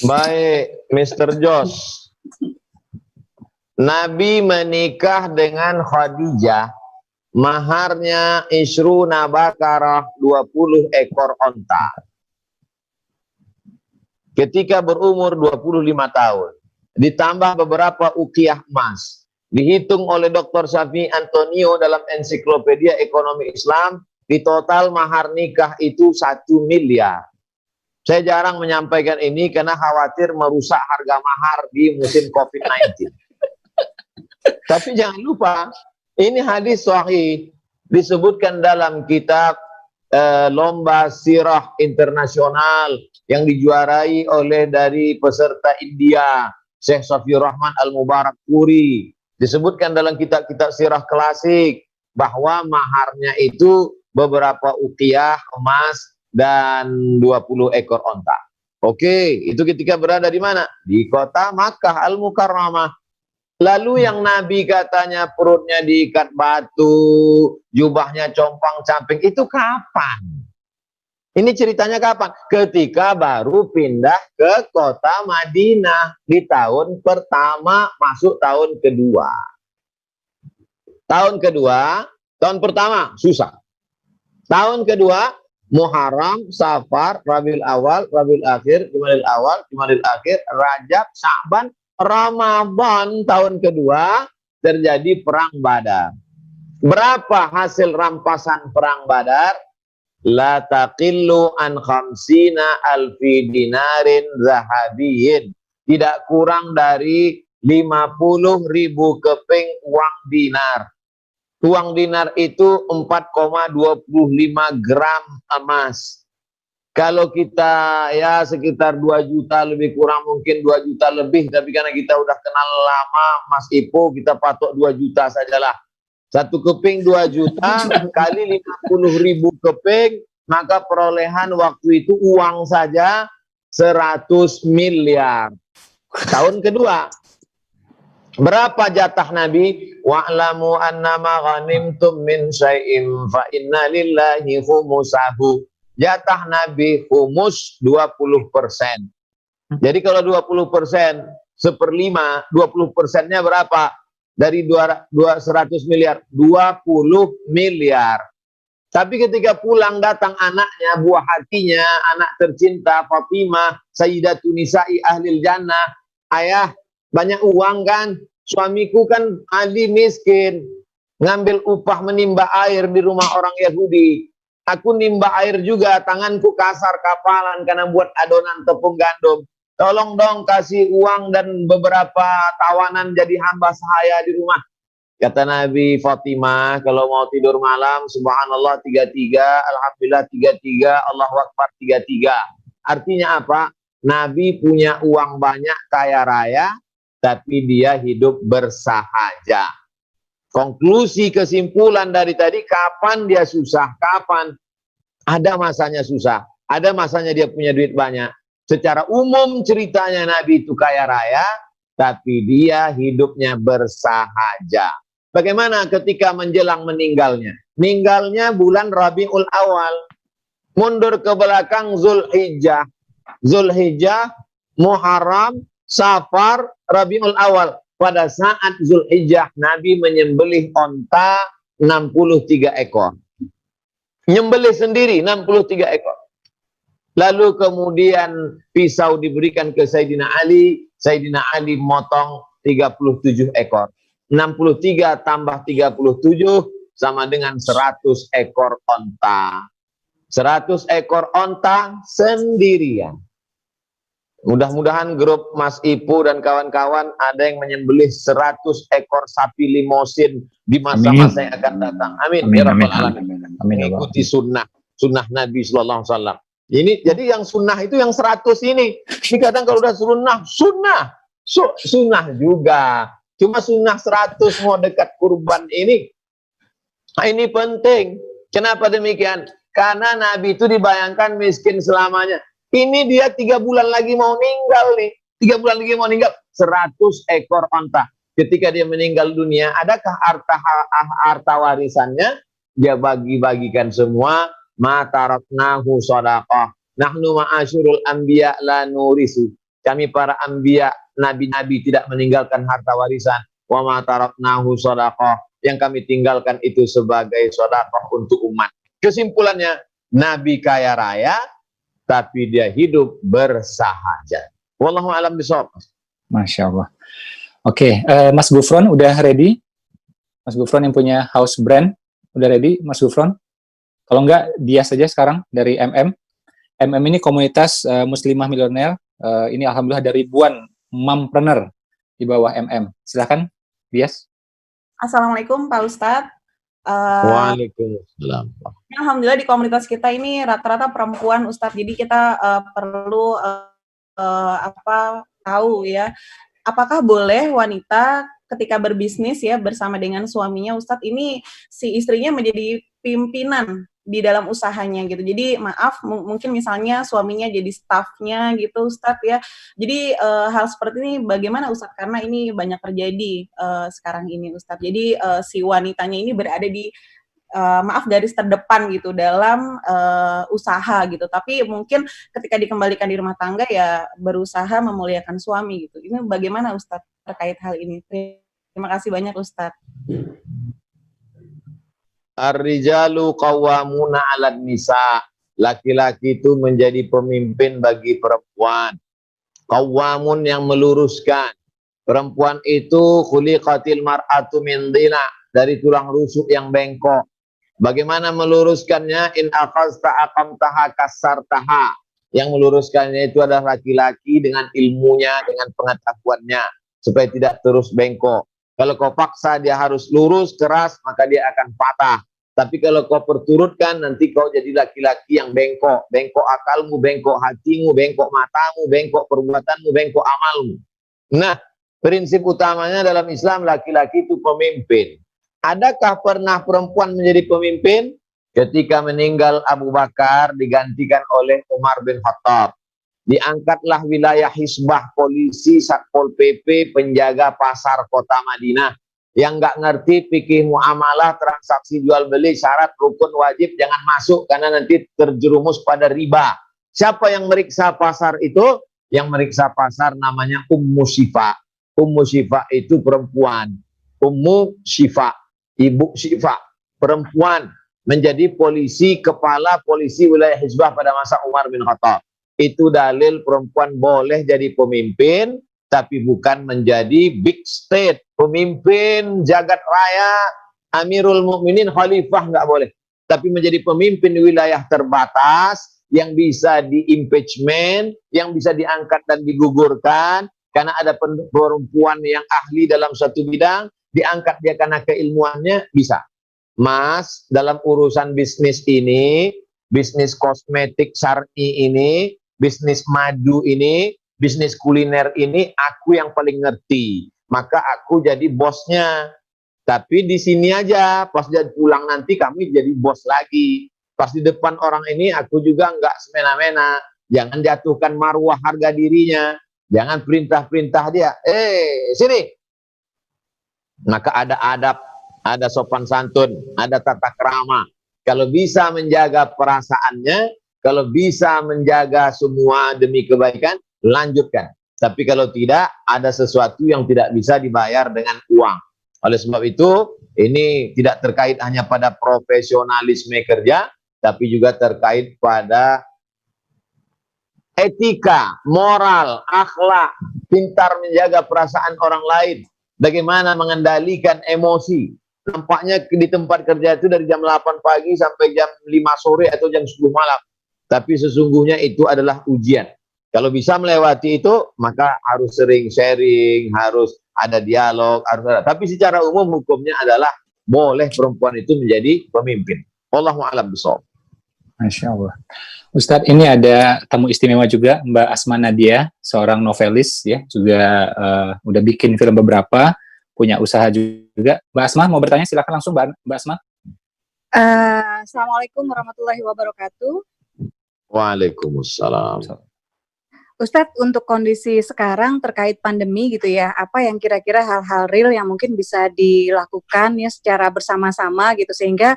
Baik, Mr. Jos. Nabi menikah dengan Khadijah, maharnya isruna bakarah, 20 ekor onta. Ketika berumur 25 tahun, ditambah beberapa ukiah emas, dihitung oleh Dr. Syafi Antonio dalam ensiklopedia ekonomi Islam, di total mahar nikah itu 1 miliar. Saya jarang menyampaikan ini karena khawatir merusak harga mahar di musim COVID-19. Tapi jangan lupa, ini hadis sahih, disebutkan dalam kitab lomba sirah internasional yang dijuarai oleh dari peserta India, Syekh Safiur Rahman Al-Mubarak Puri. Disebutkan dalam kitab-kitab sirah klasik bahwa maharnya itu beberapa uqiyah emas dan 20 ekor onta. Oke, itu ketika berada di mana? Di kota Makkah Al-Mukarramah. Lalu yang Nabi katanya perutnya diikat batu, jubahnya compang-camping, itu kapan? Ini ceritanya kapan? Ketika baru pindah ke kota Madinah di tahun pertama masuk tahun kedua. Tahun kedua, tahun pertama susah. Tahun kedua, Muharram, Safar, Rabiul Awal, Rabiul Akhir, Jumadil Awal, Jumadil Akhir, Rajab, Sya'ban, Ramadan. Tahun kedua terjadi perang Badar. Berapa hasil rampasan perang Badar? La taqillu an khamsina alfi dinarin zahabiyyin. Tidak kurang dari 50.000 keping uang dinar. Uang dinar itu 4,25 gram emas. Kalau kita ya sekitar 2 juta lebih kurang, mungkin 2 juta lebih, tapi karena kita udah kenal lama Mas Ipo, kita patok 2 juta sajalah. 1 keping 2 juta kali 50.000 keping, maka perolehan waktu itu uang saja 100 miliar. Tahun kedua, berapa jatah Nabi? Wa'lamu annama ghanimtum min syai'in fa inna lillahi khumusahu. Jatah Nabi humus 20%. Jadi kalau 20%, 1/5, 20%-nya berapa? Dari 100 miliar, 20 miliar. Tapi ketika pulang datang anaknya, buah hatinya, anak tercinta Fatimah, Sayyidatun Nisa'i Ahlil Jannah. Ayah, banyak uang kan? Suamiku kan Ali miskin, ngambil upah menimba air di rumah orang Yahudi. Aku nimba air juga, tanganku kasar kapalan karena buat adonan tepung gandum. Tolong dong kasih uang dan beberapa tawanan jadi hamba sahaya di rumah. Kata Nabi, Fatimah, kalau mau tidur malam, subhanallah 33, alhamdulillah 33, Allahu Akbar 33. Artinya apa? Nabi punya uang banyak, kaya raya, tapi dia hidup bersahaja. Konklusi kesimpulan dari tadi, kapan dia susah? Kapan? Ada masanya susah, ada masanya dia punya duit banyak. Secara umum ceritanya Nabi itu kaya raya, tapi dia hidupnya bersahaja. Bagaimana ketika menjelang meninggalnya? Meninggalnya bulan Rabiul Awal. Mundur ke belakang Zulhijjah. Zulhijjah, Muharram, Safar, Rabiul Awal. Pada saat Zulhijjah, Nabi menyembelih onta 63 ekor. Nyembelih sendiri 63 ekor. Lalu kemudian pisau diberikan ke Sayyidina Ali. Sayyidina Ali motong 37 ekor. 63 tambah 37 sama dengan 100 ekor onta. 100 ekor onta sendirian. Mudah-mudahan grup Mas Ipu dan kawan-kawan ada yang menyembelih 100 ekor sapi limosin di masa-masa yang akan datang. Amin. Amin, Ya amin, Rabbal Alamin. amin, amin, amin. Mengikuti sunnah Nabi Sallallahu Alaihi Wasallam. Ini jadi yang sunnah itu yang 100 ini. Ini kadang kalau udah sunnah juga. Cuma sunnah 100 mau dekat kurban ini. Nah, ini penting. Kenapa demikian? Karena Nabi itu dibayangkan miskin selamanya. Ini dia 3 bulan lagi mau meninggal nih. 3 bulan lagi mau meninggal. 100 ekor onta. ketika dia meninggal dunia, adakah harta warisannya? Dia bagi-bagikan semua. Ma taraknahu shadaqah. Nahnu ma'asyurul anbiya la nurisu. Kami para anbiya, nabi-nabi tidak meninggalkan harta warisan. Wa ma taraknahu shadaqah. Yang kami tinggalkan itu sebagai sedekah untuk umat. Kesimpulannya, Nabi kaya raya, tapi dia hidup bersahaja. Wallahu a'lam bishawab. Masya Allah. Oke, Mas Gufron udah ready? Mas Gufron yang punya house brand, udah ready Mas Gufron? Kalau enggak, dia saja sekarang dari MM. MM ini komunitas muslimah milioner. Ini alhamdulillah ada ribuan mompreneur di bawah MM. Silakan, Bias. Assalamualaikum Pak Ustadz. Waalaikumsalam. Alhamdulillah di komunitas kita ini rata-rata perempuan Ustadz. Jadi kita perlu tahu ya, apakah boleh wanita ketika berbisnis ya bersama dengan suaminya Ustadz, ini si istrinya menjadi pimpinan di dalam usahanya gitu. Jadi maaf, mungkin misalnya suaminya jadi staffnya gitu Ustadz ya. Jadi hal seperti ini bagaimana Ustadz? Karena ini banyak terjadi sekarang ini Ustadz. Jadi si wanitanya ini berada di garis terdepan gitu dalam usaha gitu. Tapi mungkin ketika dikembalikan di rumah tangga ya berusaha memuliakan suami gitu. Ini bagaimana Ustadz terkait hal ini? Terima kasih banyak Ustadz. Ar-rijalu qawwamuna 'alan nisa. Laki-laki itu menjadi pemimpin bagi perempuan. Qawwamun yang meluruskan. Perempuan itu khuliqatil mar'atu min dhila, dari tulang rusuk yang bengkok. Bagaimana meluruskannya? In akhazta aqamtaha kasartaha. Yang meluruskannya itu adalah laki-laki dengan ilmunya, dengan pengetahuannya, supaya tidak terus bengkok. Kalau kau paksa dia harus lurus, keras, maka dia akan patah. Tapi kalau kau perturutkan, nanti kau jadi laki-laki yang bengkok. Bengkok akalmu, bengkok hatimu, bengkok matamu, bengkok perbuatanmu, bengkok amalmu. Nah, prinsip utamanya dalam Islam, laki-laki itu pemimpin. Adakah pernah perempuan menjadi pemimpin? Ketika meninggal Abu Bakar, digantikan oleh Umar bin Khattab. Diangkatlah wilayah Hisbah, polisi, Satpol PP, penjaga pasar kota Madinah. Yang nggak ngerti fikih muamalah, transaksi jual beli, syarat, rukun, wajib, jangan masuk karena nanti terjerumus pada riba. Siapa yang meriksa pasar itu? Yang meriksa pasar namanya Ummu Syifa. Ummu Syifa itu perempuan. Ummu Syifa, ibu Syifa, perempuan, menjadi polisi, kepala polisi wilayah Hisbah pada masa Umar bin Khattab. Itu dalil perempuan boleh jadi pemimpin, tapi bukan menjadi big state, pemimpin jagat raya, Amirul Mukminin, khalifah, nggak boleh. Tapi menjadi pemimpin wilayah terbatas, yang bisa di-impeachment, yang bisa diangkat dan digugurkan, karena ada perempuan yang ahli dalam satu bidang, diangkat dia karena keilmuannya, bisa. Mas, dalam urusan bisnis ini, bisnis kosmetik syar'i ini, bisnis madu ini, bisnis kuliner ini, aku yang paling ngerti. Maka aku jadi bosnya. Tapi di sini aja, pas dia pulang nanti kami jadi bos lagi. Pas di depan orang ini aku juga nggak semena-mena. Jangan jatuhkan marwah harga dirinya. Jangan perintah-perintah dia. Sini. Maka ada adab, ada sopan santun, ada tata krama. Kalau bisa menjaga perasaannya, kalau bisa menjaga semua demi kebaikan, lanjutkan. Tapi kalau tidak, ada sesuatu yang tidak bisa dibayar dengan uang. Oleh sebab itu, ini tidak terkait hanya pada profesionalisme kerja, tapi juga terkait pada etika, moral, akhlak, pintar menjaga perasaan orang lain, bagaimana mengendalikan emosi. Nampaknya di tempat kerja itu dari jam 8 pagi sampai jam 5 sore atau jam 10 malam. Tapi sesungguhnya itu adalah ujian. Kalau bisa melewati itu, maka harus sering sharing, harus ada dialog, harus ada. Tapi secara umum hukumnya adalah boleh perempuan itu menjadi pemimpin. Wallahu a'lam bishawab. Masya Allah. Ustadz, ini ada tamu istimewa juga, Mbak Asma Nadia, seorang novelis ya, juga udah bikin film beberapa, punya usaha juga. Mbak Asma mau bertanya, silakan langsung Mbak Asma. Assalamualaikum warahmatullahi wabarakatuh. Waalaikumsalam. Ustadz, untuk kondisi sekarang terkait pandemi gitu ya, apa yang kira-kira hal-hal real yang mungkin bisa dilakukan ya secara bersama-sama gitu, sehingga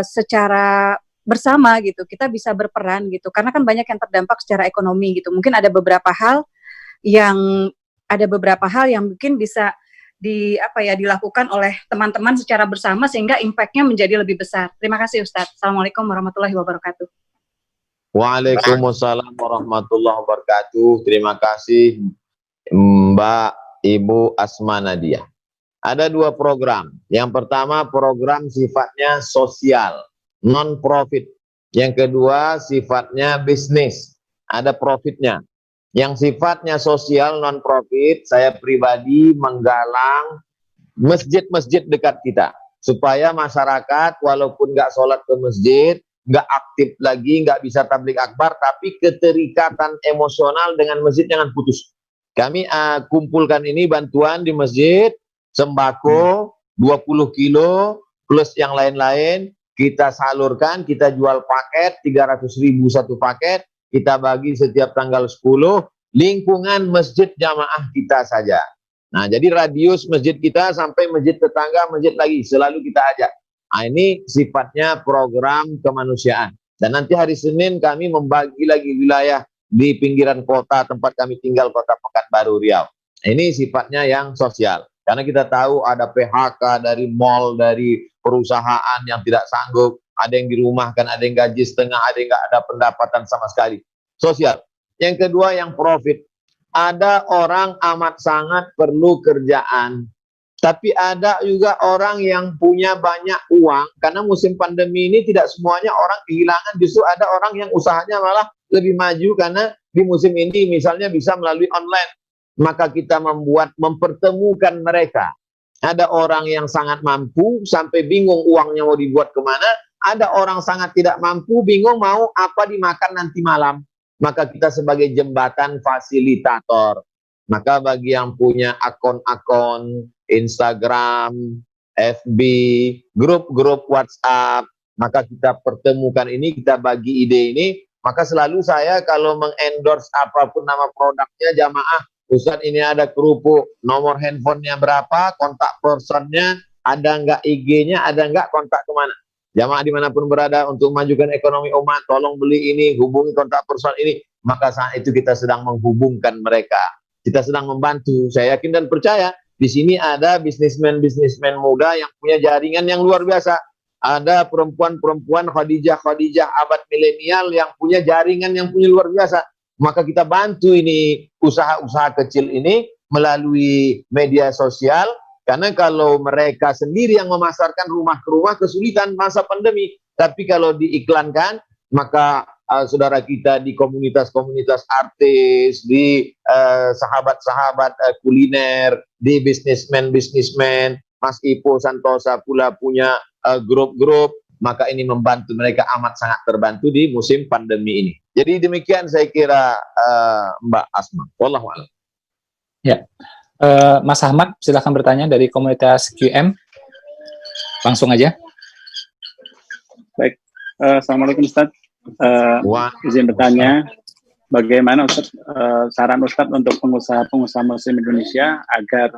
secara bersama gitu kita bisa berperan gitu, karena kan banyak yang terdampak secara ekonomi gitu. Mungkin ada beberapa hal yang mungkin bisa dilakukan oleh teman-teman secara bersama sehingga impact-nya menjadi lebih besar. Terima kasih Ustadz. Assalamualaikum warahmatullahi wabarakatuh. Waalaikumsalam warahmatullahi wabarakatuh. Terima kasih Mbak Ibu Asma Nadia. Ada 2 program. Yang pertama program sifatnya sosial, non-profit. Yang kedua sifatnya bisnis, ada profitnya. Yang sifatnya sosial, non-profit, saya pribadi menggalang masjid-masjid dekat kita. Supaya masyarakat walaupun nggak sholat ke masjid, nggak aktif lagi, nggak bisa tabligh akbar, tapi keterikatan emosional dengan masjid jangan putus. Kami kumpulkan ini bantuan di masjid, sembako 20 kilo plus yang lain-lain, kita salurkan, kita jual paket 300.000 satu paket, kita bagi setiap tanggal 10, lingkungan masjid jamaah kita saja. Nah, jadi radius masjid kita sampai masjid tetangga, masjid lagi, selalu kita ajak. Nah, ini sifatnya program kemanusiaan. Dan nanti hari Senin kami membagi lagi wilayah di pinggiran kota tempat kami tinggal, Kota Pekanbaru Riau. Ini sifatnya yang sosial. Karena kita tahu ada PHK dari mall, dari perusahaan yang tidak sanggup, ada yang dirumahkan, ada yang gaji setengah, ada yang nggak ada pendapatan sama sekali. Sosial. Yang kedua yang profit. Ada orang amat sangat perlu kerjaan. Tapi ada juga orang yang punya banyak uang, karena musim pandemi ini tidak semuanya orang kehilangan, justru ada orang yang usahanya malah lebih maju karena di musim ini misalnya bisa melalui online. Maka kita mempertemukan mereka. Ada orang yang sangat mampu sampai bingung uangnya mau dibuat kemana, ada orang sangat tidak mampu bingung mau apa dimakan nanti malam. Maka kita sebagai jembatan fasilitator. Maka bagi yang punya akun-akun Instagram, FB, grup-grup WhatsApp, maka kita pertemukan ini, kita bagi ide ini. Maka selalu saya kalau mengendorse apapun nama produknya jamaah, Ustadz ini ada kerupuk, nomor handphonenya berapa, kontak personnya, ada nggak IG-nya, ada nggak kontak kemana. Jamaah dimanapun berada untuk memajukan ekonomi umat, tolong beli ini, hubungi kontak person ini. Maka saat itu kita sedang menghubungkan mereka. Kita sedang membantu. Saya yakin dan percaya di sini ada bisnismen-bisnismen muda yang punya jaringan yang luar biasa. Ada perempuan-perempuan Khadijah abad milenial yang punya jaringan yang punya luar biasa. Maka kita bantu ini usaha-usaha kecil ini melalui media sosial. Karena kalau mereka sendiri yang memasarkan rumah ke rumah kesulitan masa pandemi. Tapi kalau diiklankan, maka saudara kita di komunitas-komunitas artis, di sahabat-sahabat kuliner, di bisnismen-bisnismen, Mas Ipo Santosa pula punya grup-grup, maka ini membantu mereka amat sangat terbantu di musim pandemi ini. Jadi demikian saya kira Mbak Asma. Wallahu a'lam. Ya. Mas Ahmad, silahkan bertanya dari komunitas QM. Langsung aja. Baik, Assalamualaikum Ustadz. Izin bertanya, bagaimana Ustadz, saran Ustadz untuk pengusaha-pengusaha Muslim Indonesia agar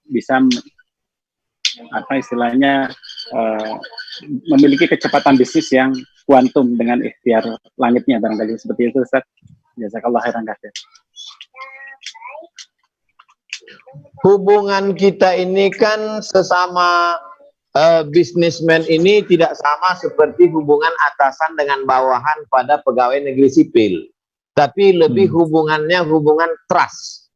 bisa memiliki kecepatan bisnis yang kuantum dengan ikhtiar langitnya, barangkali seperti itu Ustadz. Jazakallah khairan katsir. Hubungan kita ini kan sesama bisnismen ini tidak sama seperti hubungan atasan dengan bawahan pada pegawai negeri sipil. Tapi lebih hubungannya hubungan trust.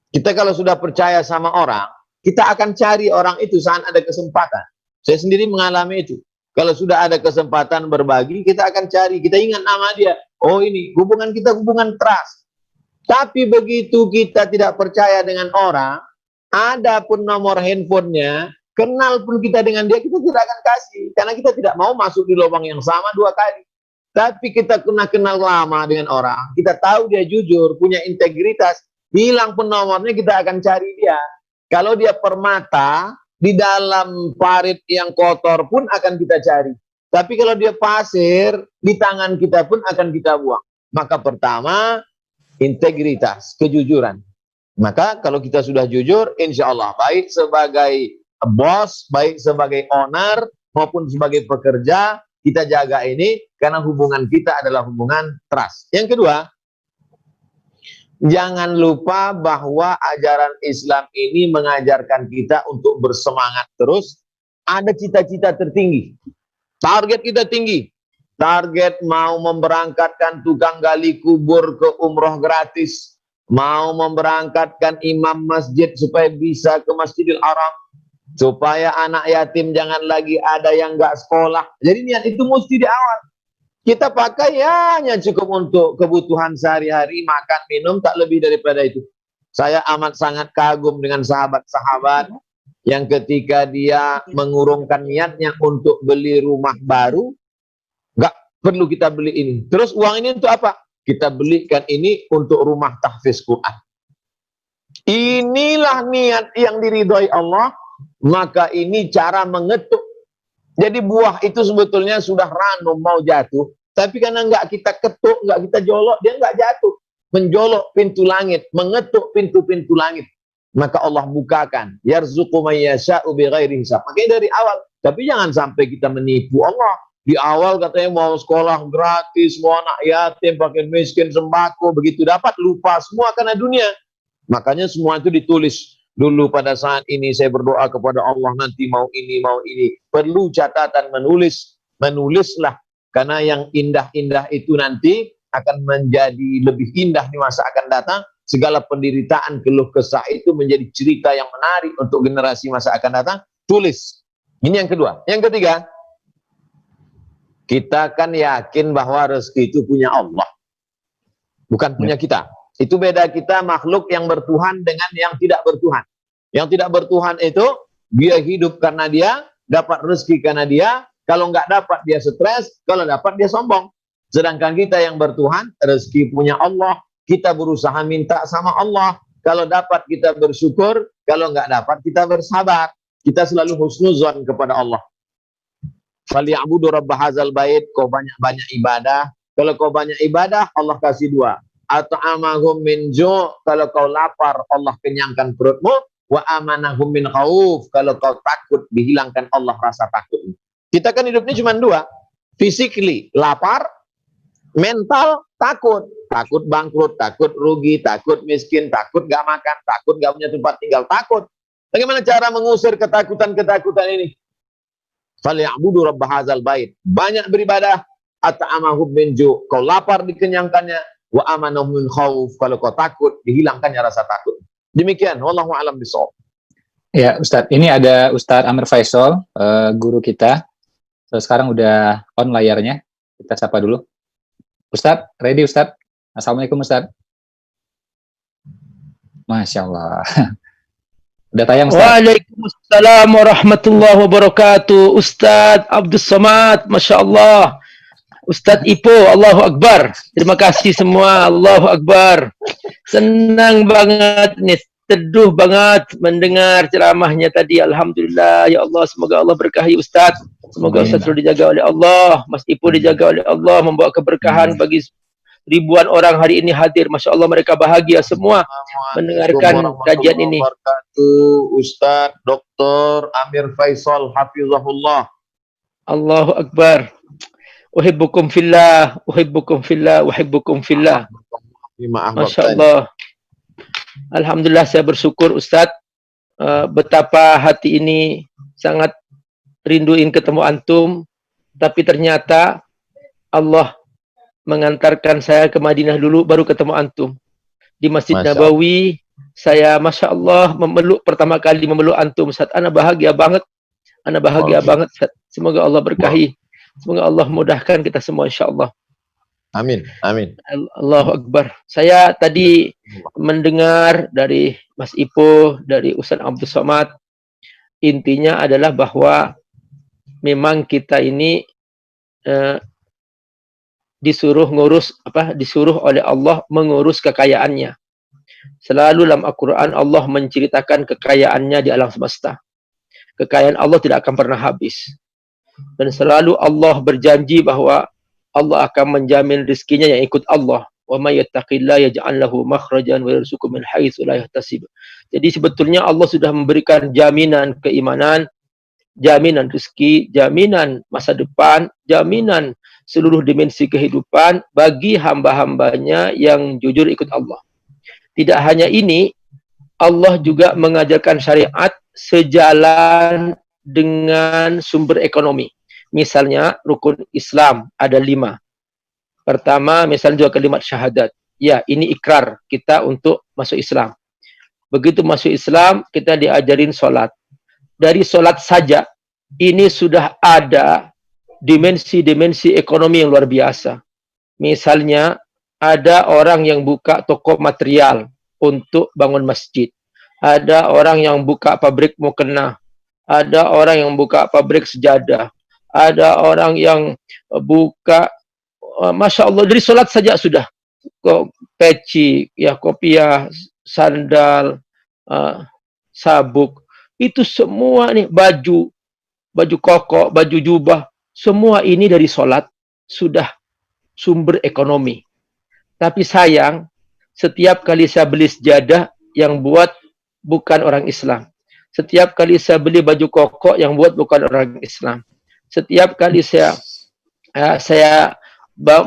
Kita kalau sudah percaya sama orang, kita akan cari orang itu saat ada kesempatan. Saya sendiri mengalami itu. Kalau sudah ada kesempatan berbagi, kita akan cari. Kita ingat nama dia. Oh ini, hubungan kita hubungan trust. Tapi begitu kita tidak percaya dengan orang, ada pun nomor handphonenya, kenal pun kita dengan dia, kita tidak akan kasih. Karena kita tidak mau masuk di lubang yang sama 2 kali. Tapi kita kenal lama dengan orang, kita tahu dia jujur, punya integritas, hilang pun nomornya, kita akan cari dia. Kalau dia permata, di dalam parit yang kotor pun akan kita cari. Tapi kalau dia pasir, di tangan kita pun akan kita buang. Maka pertama, integritas, kejujuran. Maka kalau kita sudah jujur, insya Allah baik sebagai bos, baik sebagai owner maupun sebagai pekerja, kita jaga ini karena hubungan kita adalah hubungan trust. Yang kedua, jangan lupa bahwa ajaran Islam ini mengajarkan kita untuk bersemangat terus. Ada cita-cita tertinggi. Target kita tinggi. Target mau memberangkatkan tukang gali kubur ke umroh gratis. Mau memberangkatkan imam masjid supaya bisa ke Masjidil Haram. Supaya anak yatim jangan lagi ada yang nggak sekolah. Jadi niat itu mesti di awal. Kita pakai ya hanya cukup untuk kebutuhan sehari-hari, makan, minum, tak lebih daripada itu. Saya amat sangat kagum dengan sahabat-sahabat yang ketika dia mengurungkan niatnya untuk beli rumah baru, nggak perlu kita beli ini. Terus uang ini untuk apa? Kita belikan ini untuk rumah tahfiz Quran. Inilah niat yang diridhoi Allah. Maka ini cara mengetuk. Jadi buah itu sebetulnya sudah ranum mau jatuh, tapi karena nggak kita ketuk, nggak kita jolok, dia nggak jatuh. Menjolok pintu langit, mengetuk pintu-pintu langit. Maka Allah bukakan. Yarzuqu may yasha'u bighairi hisab. Makanya dari awal. Tapi jangan sampai kita menipu Allah. Di awal katanya mau sekolah gratis, mau anak yatim, pakai miskin, sembako, begitu dapat lupa semua karena dunia. Makanya semua itu ditulis. Dulu pada saat ini saya berdoa kepada Allah, nanti mau ini, mau ini. Perlu catatan menulis. Menulislah. Karena yang indah-indah itu nanti akan menjadi lebih indah di masa akan datang. Segala penderitaan, keluh kesah itu menjadi cerita yang menarik untuk generasi masa akan datang. Tulis. Ini yang kedua. Yang ketiga, kita kan yakin bahwa rezeki itu punya Allah. Bukan punya kita. Itu beda kita makhluk yang bertuhan dengan yang tidak bertuhan. Yang tidak bertuhan itu, dia hidup karena dia, dapat rezeki karena dia, kalau nggak dapat dia stres, kalau dapat dia sombong. Sedangkan kita yang bertuhan, rezeki punya Allah, kita berusaha minta sama Allah. Kalau dapat kita bersyukur, kalau nggak dapat kita bersabar. Kita selalu husnuzon kepada Allah. Falyabudu rabb hadzal bait, kau banyak-banyak ibadah. Kalau kau banyak ibadah, Allah kasih dua. At'amahum min ju', kalau kau lapar Allah kenyangkan perutmu, wa amanahum min khauf, kalau kau takut dihilangkan Allah rasa takut. Kita kan hidupnya cuma dua, physically lapar, mental takut, takut bangkrut, takut rugi, takut miskin, takut gak makan, takut gak punya tempat tinggal, takut. Bagaimana cara mengusir ketakutan-ketakutan ini? Falyabudu rabb hadzal bait, banyak beribadah. At'amahum min ju', kau lapar dikenyangkannya, wa amanahum min khauf, kalau kau takut dihilangkannya rasa takut. Demikian, wallahu a'lam bishawab. Ya, Ustadz, ini ada Ustadz Amir Faisal, guru kita. Sekarang udah on layarnya. Kita sapa dulu. Ustadz, ready Ustadz? Assalamualaikum Ustadz. Masya Allah. Udah tayang Ustadz. Waalaikumsalam warahmatullahi wabarakatuh. Ustadz Abdul Somad, Masya Allah. Ustadz Ipo, Allahu Akbar. Terima kasih semua, Allahu Akbar. Senang banget nih, teduh banget mendengar ceramahnya tadi. Alhamdulillah, ya Allah, semoga Allah berkahi Ustadz. Semoga Ustadz selalu dijaga oleh Allah, Mas Ipo dijaga oleh Allah, membawa keberkahan bagi ribuan orang hari ini hadir. Masya Allah, mereka bahagia semua mendengarkan kajian ini. Ustadz Dr. Amir Faisal, hafizahullah. Allahu Akbar. Uhibbukum fillah, uhibbukum fillah, uhibbukum fillah. Masya Allah. Alhamdulillah, saya bersyukur Ustadz, betapa hati ini sangat rinduin ketemu antum, tapi ternyata Allah mengantarkan saya ke Madinah dulu, baru ketemu antum. Di Masjid Nabawi, saya Masya Allah memeluk, pertama kali memeluk antum Ustadz. Ana bahagia banget, ana bahagia banget Ustadz. Semoga Allah berkahi. Semoga Allah mudahkan kita semua insya Allah. Amin, amin. Allahu Akbar. Saya tadi mendengar dari Mas Ipo, dari Ustaz Abdul Somad, intinya adalah bahwa memang kita ini disuruh oleh Allah mengurus kekayaannya. Selalu dalam Al-Quran Allah menceritakan kekayaannya di alam semesta. Kekayaan Allah tidak akan pernah habis. Dan selalu Allah berjanji bahwa Allah akan menjamin rizkinya yang ikut Allah. wa may yattaqillaha yaj'al lahu makhrajan wa yarzuqhu min haitsu la yahtasib. Jadi sebetulnya Allah sudah memberikan jaminan keimanan, jaminan rezeki, jaminan masa depan, jaminan seluruh dimensi kehidupan bagi hamba-hambanya yang jujur ikut Allah. Tidak hanya ini, Allah juga mengajarkan syariat sejalan dengan sumber ekonomi. Misalnya rukun Islam ada 5. Pertama, misalnya juga kalimat syahadat. Ya, ini ikrar kita untuk masuk Islam. Begitu masuk Islam, kita diajarin sholat. Dari sholat saja, ini sudah ada dimensi-dimensi ekonomi yang luar biasa. Misalnya, ada orang yang buka toko material untuk bangun masjid. Ada orang yang buka pabrik mukena. Ada orang yang buka pabrik sejadah. Ada orang yang buka, Masya Allah, dari sholat saja sudah. Peci, ya, kopiah, sandal, sabuk. Itu semua nih, baju koko, baju jubah. Semua ini dari sholat sudah sumber ekonomi. Tapi sayang, setiap kali saya beli sejadah yang buat bukan orang Islam. Setiap kali saya beli baju koko yang buat bukan orang Islam. Setiap kali saya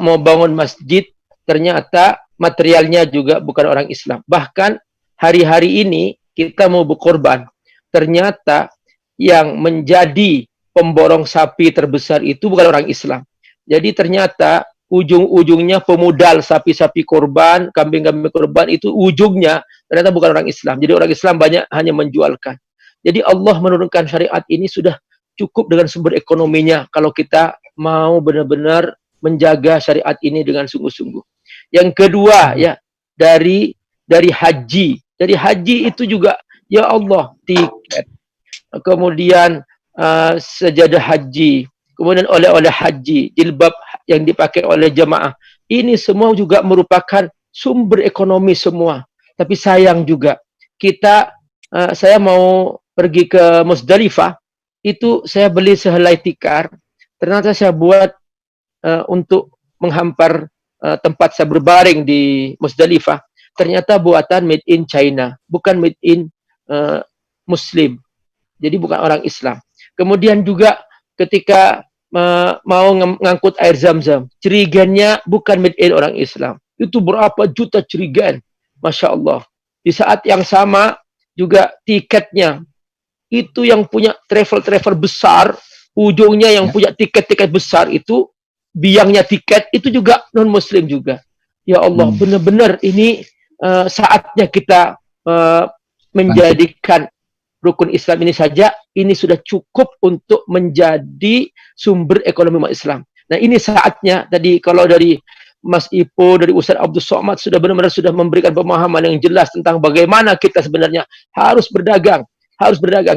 mau bangun masjid, ternyata materialnya juga bukan orang Islam. Bahkan hari-hari ini kita mau berkorban, ternyata yang menjadi pemborong sapi terbesar itu bukan orang Islam. Jadi ternyata ujung-ujungnya pemodal sapi-sapi korban, kambing-kambing korban itu ujungnya ternyata bukan orang Islam. Jadi orang Islam banyak hanya menjualkan. Jadi Allah menurunkan syariat ini sudah cukup dengan sumber ekonominya kalau kita mau benar-benar menjaga syariat ini dengan sungguh-sungguh. Yang kedua ya dari haji. Dari haji itu juga ya Allah tiket. Kemudian sejadah haji, kemudian oleh-oleh haji, jilbab yang dipakai oleh jemaah. Ini semua juga merupakan sumber ekonomi semua. Tapi sayang juga saya mau pergi ke Musdalifah, itu saya beli sehelai tikar. Ternyata saya buat untuk menghampar tempat saya berbaring di Musdalifah. Ternyata buatan made in China, bukan made in Muslim. Jadi bukan orang Islam. Kemudian juga ketika mau ngangkut air zam-zam, cerigennya bukan made in orang Islam. Itu berapa juta cerigen. Masya Allah. Di saat yang sama juga tiketnya, itu yang punya travel besar, ujungnya yang punya tiket-tiket besar itu, biangnya tiket, itu juga non-Muslim juga. Ya Allah, benar-benar ini saatnya kita menjadikan rukun Islam ini saja, ini sudah cukup untuk menjadi sumber ekonomi umat Islam. Nah ini saatnya, tadi kalau dari Mas Ipo, dari Ustaz Abdul Somad sudah benar-benar sudah memberikan pemahaman yang jelas tentang bagaimana kita sebenarnya harus berdagang.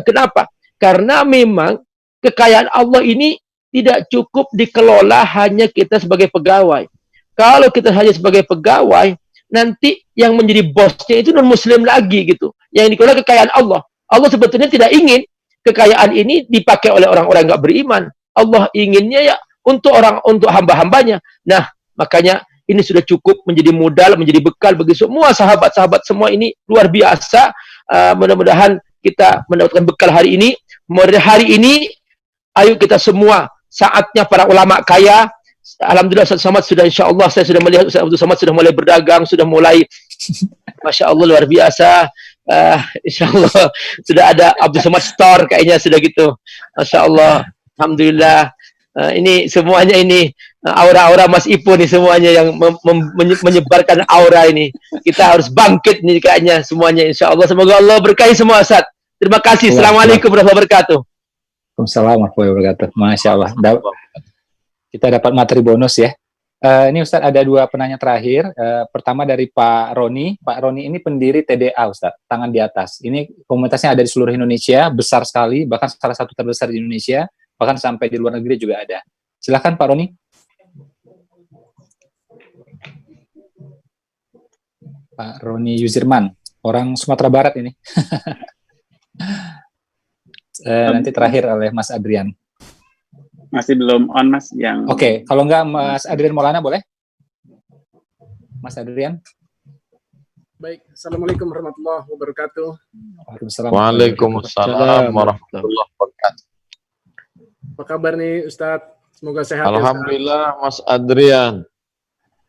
Kenapa? Karena memang kekayaan Allah ini tidak cukup dikelola hanya kita sebagai pegawai. Kalau kita hanya sebagai pegawai, nanti yang menjadi bosnya itu non-Muslim lagi gitu. Yang dikelola kekayaan Allah. Allah sebetulnya tidak ingin kekayaan ini dipakai oleh orang-orang yang nggak beriman. Allah inginnya ya untuk hamba-hambanya. Nah, makanya ini sudah cukup menjadi modal, menjadi bekal bagi semua sahabat-sahabat semua ini luar biasa. Mudah-mudahan kita mendapatkan bekal hari ini. Mulai hari ini, ayo kita semua, saatnya para ulama kaya. Alhamdulillah Ustaz Somad sudah, insya Allah saya sudah melihat Ustaz Abdul Somad sudah mulai berdagang, sudah mulai, Masya Allah luar biasa. Insya Allah sudah ada Abdul Somad Store kayaknya sudah gitu. Masya Allah, Alhamdulillah. Ini semuanya ini aura-aura Mas Ipo nih semuanya yang menyebarkan aura ini. Kita harus bangkit nih kayaknya semuanya insya Allah. Semoga Allah berkahi semua Ustaz. Terima kasih. Assalamualaikum warahmatullahi wabarakatuh. Waalaikumsalam warahmatullahi wabarakatuh. Masya Allah. Kita dapat materi bonus ya. Ini Ustaz ada 2 penanya terakhir. Pertama dari Pak Roni. Pak Roni ini pendiri TDA Ustaz, tangan di atas. Ini komunitasnya ada di seluruh Indonesia, besar sekali, bahkan salah satu terbesar di Indonesia, bahkan sampai di luar negeri juga ada. Silakan Pak Roni. Pak Roni Yuzirman, orang Sumatera Barat ini. Nanti terakhir oleh Mas Adrian. Masih belum on Mas yang. Oke, kalau enggak Mas Adrian Maulana boleh? Mas Adrian. Baik, Assalamualaikum warahmatullahi wabarakatuh. Waalaikumsalam warahmatullahi wabarakatuh. Apa kabar nih Ustadz? Semoga sehat. Alhamdulillah, ya, Mas Adrian.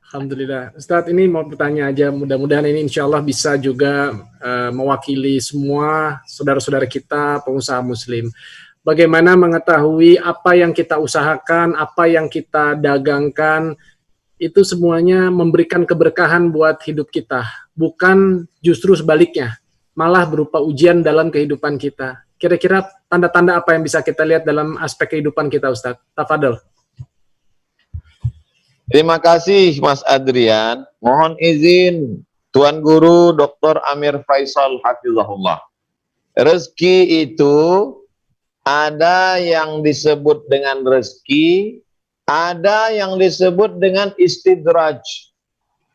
Alhamdulillah. Ustadz, ini mau bertanya aja, mudah-mudahan ini insya Allah bisa juga mewakili semua saudara-saudara kita, pengusaha muslim. Bagaimana mengetahui apa yang kita usahakan, apa yang kita dagangkan, itu semuanya memberikan keberkahan buat hidup kita. Bukan justru sebaliknya, malah berupa ujian dalam kehidupan kita. Kira-kira tanda-tanda apa yang bisa kita lihat dalam aspek kehidupan kita, Ustadz? Tafadhol. Terima kasih Mas Adrian. Mohon izin Tuan Guru Dr. Amir Faisal Hafizahullah. Rezeki itu ada yang disebut dengan rezeki, ada yang disebut dengan istidraj.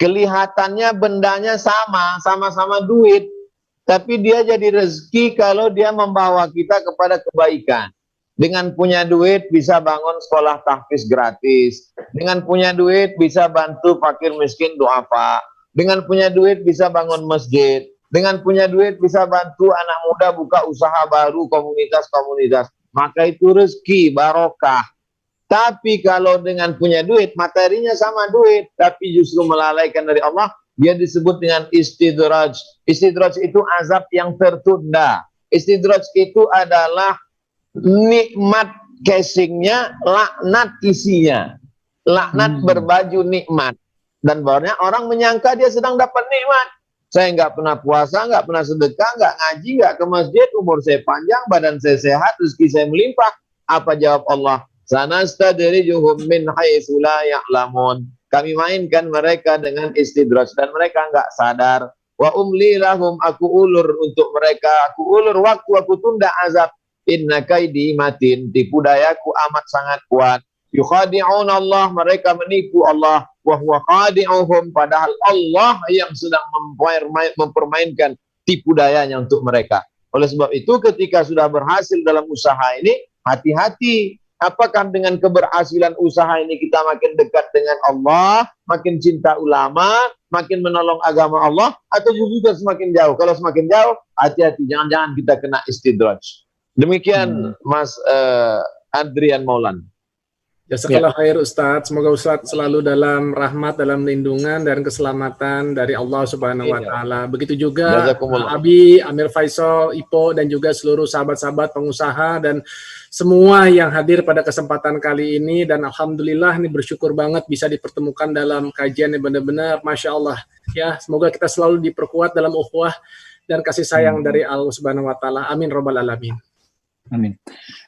Kelihatannya bendanya sama-sama duit, tapi dia jadi rezeki kalau dia membawa kita kepada kebaikan. Dengan punya duit bisa bangun sekolah tahfiz gratis. Dengan punya duit bisa bantu fakir miskin duafa. Dengan punya duit bisa bangun masjid. Dengan punya duit bisa bantu anak muda buka usaha baru, komunitas-komunitas. Maka itu rezeki, barokah. Tapi kalau dengan punya duit, materinya sama duit, tapi justru melalaikan dari Allah, dia disebut dengan istidraj. Istidraj itu azab yang tertunda. Istidraj itu adalah nikmat casingnya, laknat isinya. Laknat berbaju nikmat. Dan barunya orang menyangka dia sedang dapat nikmat. Saya nggak pernah puasa, nggak pernah sedekah, nggak ngaji, nggak ke masjid, umur saya panjang, badan saya sehat, rezeki saya melimpah. Apa jawab Allah? Sanastadrijuhum min haitsu la ya'lamun. Kami mainkan mereka dengan istidraj dan mereka nggak sadar. Wa umli lahum, aku ulur untuk mereka, aku ulur waktu, aku tunda azab. Inna kaidi matin, tipu dayaku amat sangat kuat. Yukhadi'un Allah, mereka menipu Allah. Wa huwa khadi'uhum, padahal Allah yang sedang mempermainkan tipu dayanya untuk mereka. Oleh sebab itu ketika sudah berhasil dalam usaha ini, hati-hati. Apakah dengan keberhasilan usaha ini kita makin dekat dengan Allah, makin cinta ulama, makin menolong agama Allah, atau juga semakin jauh? Kalau semakin jauh, hati-hati, jangan-jangan kita kena istidraj. Demikian Mas Adrian Maulan. Jazakallah khair Ustadz. Semoga Ustadz selalu dalam rahmat, dalam lindungan dan keselamatan dari Allah Subhanahu wa taala. Begitu juga Abi, Amir Faisal, Ipo dan juga seluruh sahabat-sahabat pengusaha dan semua yang hadir pada kesempatan kali ini, dan alhamdulillah ini bersyukur banget bisa dipertemukan dalam kajian yang benar-benar Masya Allah. Ya, semoga kita selalu diperkuat dalam ukhuwah dan kasih sayang dari Allah Subhanahu wa taala. Amin robbal alamin. Amin.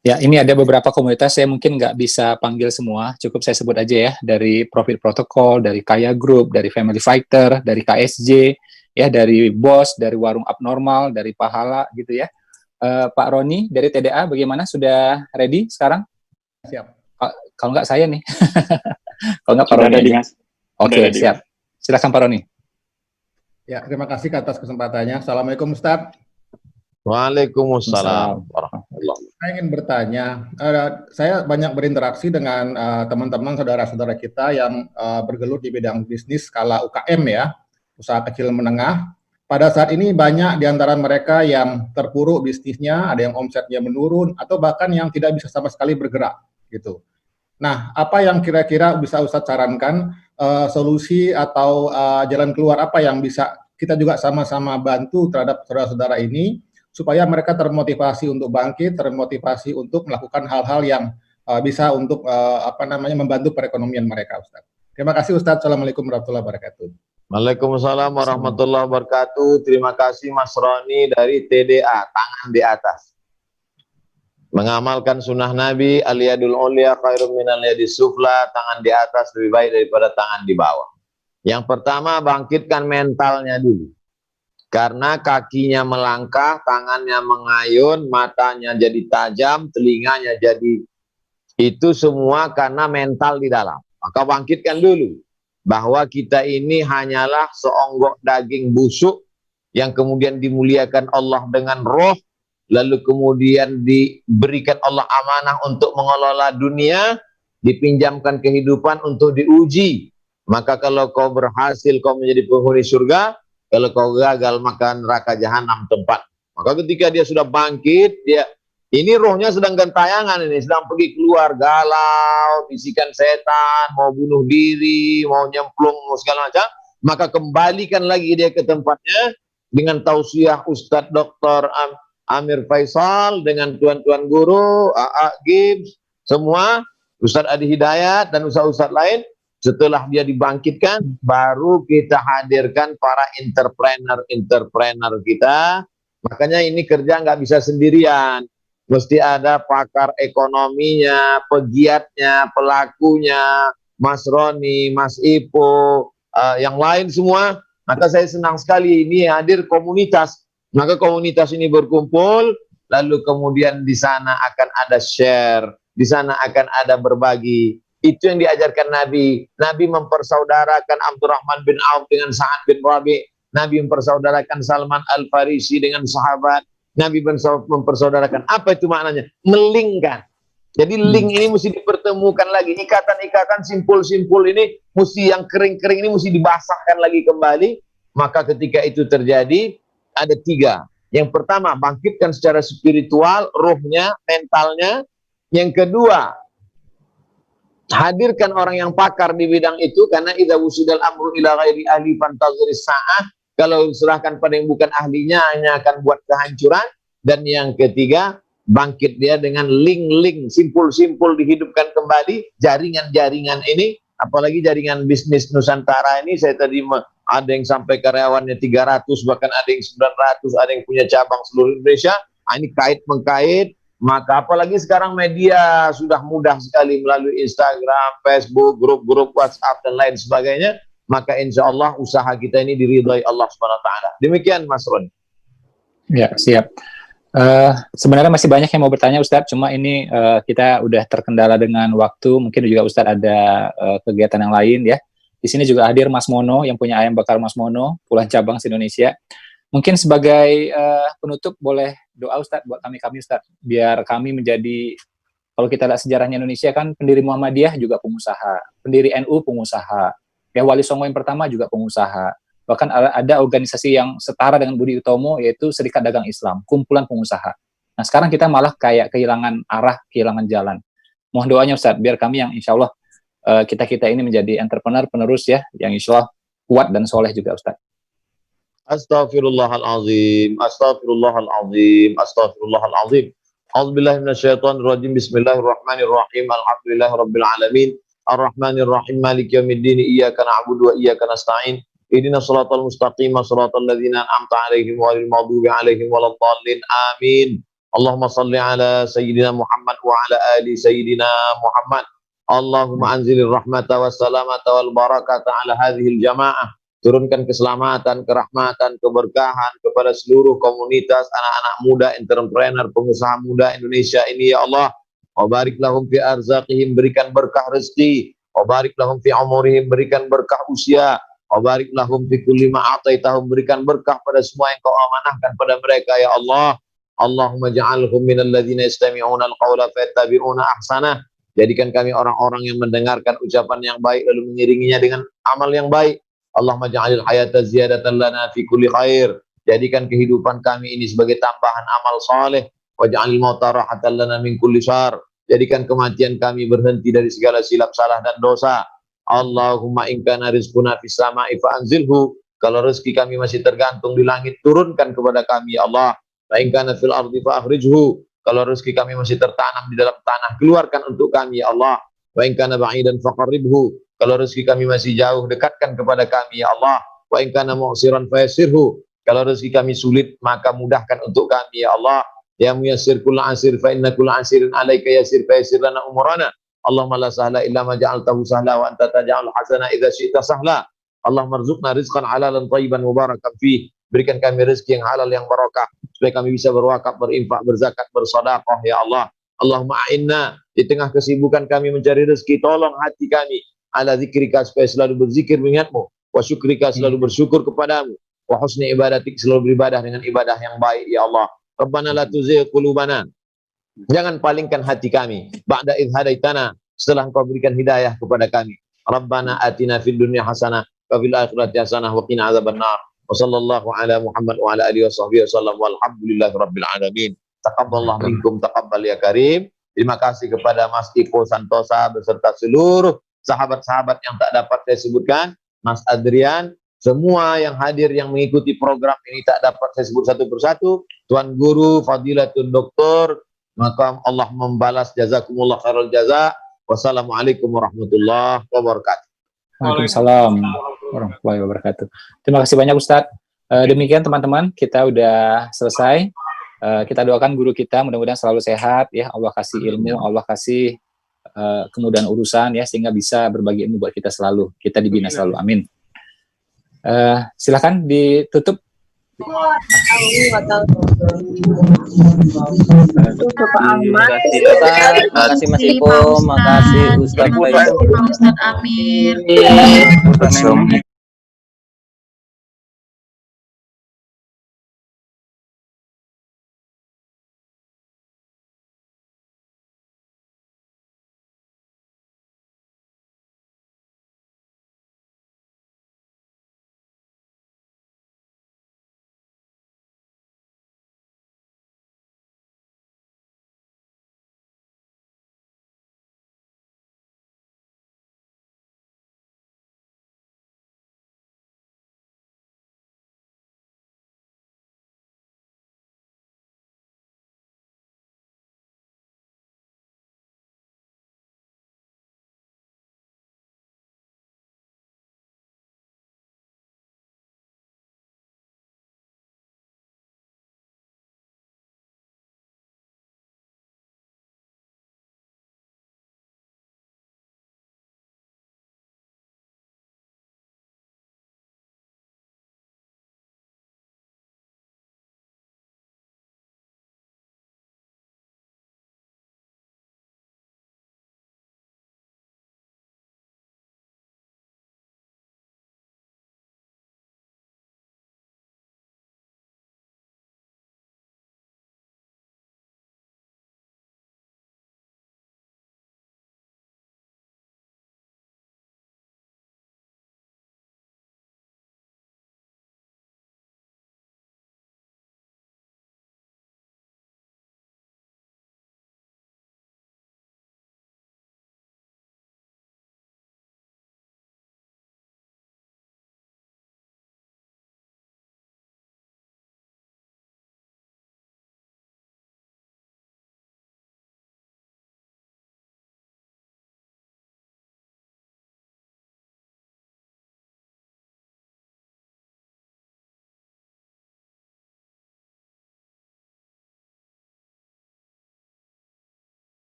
Ya, ini ada beberapa komunitas, saya mungkin nggak bisa panggil semua, cukup saya sebut aja ya, dari Profit Protocol, dari Kaya Group, dari Family Fighter, dari KSJ, ya, dari BOS, dari Warung Abnormal, dari Pahala, gitu ya. Pak Roni dari TDA, bagaimana? Sudah ready sekarang? Siap. Kalau nggak saya nih. Kalau nggak Pak Roni. Oke, siap. Silakan Pak Roni. Ya, terima kasih atas kesempatannya. Assalamualaikum Ustadz. Waalaikumsalam. Saya ingin bertanya, saya banyak berinteraksi dengan teman-teman saudara-saudara kita yang bergelut di bidang bisnis skala UKM ya, usaha kecil menengah. Pada saat ini banyak di antara mereka yang terpuruk bisnisnya, ada yang omsetnya menurun, atau bahkan yang tidak bisa sama sekali bergerak gitu. Nah, apa yang kira-kira bisa Ustadz sarankan, solusi atau jalan keluar apa yang bisa kita juga sama-sama bantu terhadap saudara-saudara ini, supaya mereka termotivasi untuk bangkit, termotivasi untuk melakukan hal-hal yang bisa untuk membantu perekonomian mereka, Ustaz. Terima kasih Ustaz. Assalamualaikum warahmatullahi wabarakatuh. Waalaikumsalam warahmatullahi wabarakatuh. Terima kasih Mas Roni dari TDA, tangan di atas. Mengamalkan sunnah Nabi, al-yadul ulya khairum minal yadis sufla, tangan di atas lebih baik daripada tangan di bawah. Yang pertama, bangkitkan mentalnya dulu. Karena kakinya melangkah, tangannya mengayun, matanya jadi tajam, telinganya jadi, itu semua karena mental di dalam. Maka bangkitkan dulu bahwa kita ini hanyalah seonggok daging busuk yang kemudian dimuliakan Allah dengan roh, lalu kemudian diberikan Allah amanah untuk mengelola dunia, dipinjamkan kehidupan untuk diuji. Maka kalau kau berhasil, kau menjadi penghuni surga. Kalau kau gagal, maka neraka jahanam tempat. Maka ketika dia sudah bangkit, ini rohnya sedang gentayangan ini, sedang pergi keluar, galau, bisikan setan, mau bunuh diri, mau nyemplung, mau segala macam. Maka kembalikan lagi dia ke tempatnya dengan tausiah Ustadz Dr. Amir Faisal, dengan tuan-tuan guru, A.A. Gibbs, semua, Ustadz Adi Hidayat, dan ustadz-ustadz lain. Setelah dia dibangkitkan, baru kita hadirkan para entrepreneur kita. Makanya ini kerja nggak bisa sendirian. Mesti ada pakar ekonominya, pegiatnya, pelakunya, Mas Roni, Mas Ipo, yang lain semua. Maka saya senang sekali ini hadir komunitas. Maka komunitas ini berkumpul, lalu kemudian di sana akan ada share, di sana akan ada berbagi. Itu yang diajarkan Nabi. Nabi mempersaudarakan Abdurrahman bin Auf dengan Sa'ad bin Rabi'. Nabi mempersaudarakan Salman Al-Farisi dengan sahabat. Nabi mempersaudarakan. Apa itu maknanya? Melingkan. Jadi link ini mesti dipertemukan lagi. Ikatan-ikatan simpul-simpul ini mesti, yang kering-kering ini mesti dibasahkan lagi kembali. Maka ketika itu terjadi, ada 3. Yang pertama, bangkitkan secara spiritual, ruhnya, mentalnya. Yang kedua, hadirkan orang yang pakar di bidang itu, karena idza wusidal amru ila ghairi ahli fantaziris sa'ah. Kalau serahkan pada yang bukan ahlinya, hanya akan buat kehancuran. Dan yang ketiga, bangkit dia dengan link-link, simpul-simpul dihidupkan kembali, jaringan-jaringan ini, apalagi jaringan bisnis Nusantara ini. Saya tadi ada yang sampai karyawannya 300, bahkan ada yang 900, ada yang punya cabang seluruh Indonesia. Ini kait-mengkait. Maka apalagi sekarang media sudah mudah sekali melalui Instagram, Facebook, grup-grup WhatsApp dan lain sebagainya. Maka insya Allah usaha kita ini diridhai Allah SWT. Demikian Mas Ron. Ya, siap. Sebenarnya masih banyak yang mau bertanya Ustadz, cuma ini kita udah terkendala dengan waktu. Mungkin juga Ustadz ada kegiatan yang lain ya. Di sini juga hadir Mas Mono yang punya ayam bakar Mas Mono, puluhan cabang se-Indonesia. Mungkin sebagai penutup boleh doa Ustadz buat kami Ustadz, biar kami menjadi, kalau kita lihat sejarahnya Indonesia kan pendiri Muhammadiyah juga pengusaha, pendiri NU pengusaha, ya Wali Songo yang pertama juga pengusaha, bahkan ada organisasi yang setara dengan Budi Utomo yaitu Serikat Dagang Islam, kumpulan pengusaha. Nah sekarang kita malah kayak kehilangan arah, kehilangan jalan. Mohon doanya Ustadz, biar kami yang insya Allah kita ini menjadi entrepreneur penerus ya, yang insya Allah kuat dan soleh juga Ustadz. Astaghfirullahalazim, astaghfirullahalazim, astaghfirullahalazim. A'udzubillahi minasyaitonirrajim. Bismillahirrahmanirrahim. Alhamdulillahirabbil alamin. Arrahmanirrahim. Maliki yaumiddin. Iyyaka na'budu wa iyyaka nasta'in. Ihdinas shiratal mustaqim, shiratal ladzina an'amta 'alaihim ghairil maghdubi 'alaihim waladdallin. Amin. Allahumma shalli ala sayyidina Muhammad wa ala ali sayyidina Muhammad. Allahumma anzilir rahmata was salamata wal barakata ala hadhil jamaah. Turunkan keselamatan, kerahmatan, keberkahan kepada seluruh komunitas anak-anak muda, entrepreneur, pengusaha muda Indonesia ini ya Allah. Wa barik lahum fi arzaqihim, berikan berkah rezeki. Wa barik lahum fi umurihim, berikan berkah usia. Wa barik lahum fi kulli ma ataitahum, berikan berkah pada semua yang kau amanahkan pada mereka ya Allah. Allahumma ja'alhum minal ladzina yastami'una al-qawla fayattabi'una ahsanah. Jadikan kami orang-orang yang mendengarkan ucapan yang baik lalu mengiringinya dengan amal yang baik. Allahumma ja'alil hayata ziyadatan lana fi kulli khair. Jadikan kehidupan kami ini sebagai tambahan amal saleh. Wa ja'alil mauta rahatan lana min kulli syarr. Jadikan kematian kami berhenti dari segala silap salah dan dosa. Allahumma in kana rizquna fis sama'i fa anzilhu. Kalau rezeki kami masih tergantung di langit, turunkan kepada kami ya Allah. Wa in kana fil ardi fa akhrijhu. Kalau rezeki kami masih tertanam di dalam tanah, keluarkan untuk kami ya Allah. Wa in kana ba'idan faqarribhu. Kalau rezeki kami masih jauh, dekatkan kepada kami ya Allah. Wa in kana mu'siran fayassirhu. Kalau rezeki kami sulit, maka mudahkan untuk kami ya Allah. Ya muyassir kull asir fa inna kull asirin alayka yassir fayassir lana umurana. Allahumma la sahla illa ma ja'altahu sahla wa anta taj'alul hasana idza syi'ta sahla. Allahumma rzuqna rizqan halalan thayyiban mubarakan fih. Berikan kami rezeki yang halal yang barakah supaya kami bisa berwakaf, berinfak, berzakat, bersedekah ya Allah. Allahumma a'inna, di tengah kesibukan kami mencari rezeki, tolong hati kami ala zikrika, supaya selalu berzikir mengingatmu, wa syukrika, selalu bersyukur kepadamu, wa husni ibadatik, selalu beribadah dengan ibadah yang baik ya Allah. Rabbana la tuzigh qulubana, jangan palingkan hati kami ba'da idh hadaitana, setelah Engkau berikan hidayah kepada kami. Rabbana atina fid dunya hasanah wa fil akhirati hasanah wa qina adzabannar. Wa sallallahu ala Muhammad wa ala alihi washabbihi wasallam walhamdulillahi rabbil alamin. Taqabbalallahu minkum taqabbal ya karim. Terima kasih kepada Mas Iko Santosa beserta seluruh sahabat-sahabat yang tak dapat saya sebutkan, Mas Adrian, semua yang hadir yang mengikuti program ini tak dapat saya sebut satu persatu, Tuan Guru, Fadilatul Doktor, maka Allah membalas jazakumullah khairul jaza. Wassalamualaikum warahmatullahi wabarakatuh. Waalaikumsalam warahmatullahi wabarakatuh. Terima kasih banyak Ustadz. Demikian teman-teman, kita udah selesai. Kita doakan guru kita mudah-mudahan selalu sehat ya, Allah kasih ilmu, Allah kasih kemudahan urusan ya, sehingga bisa berbagi ilmu buat kita selalu, kita dibina selalu, amin. Silakan ditutup. Terima kasih Mas Iko, makasih Ustaz Amin.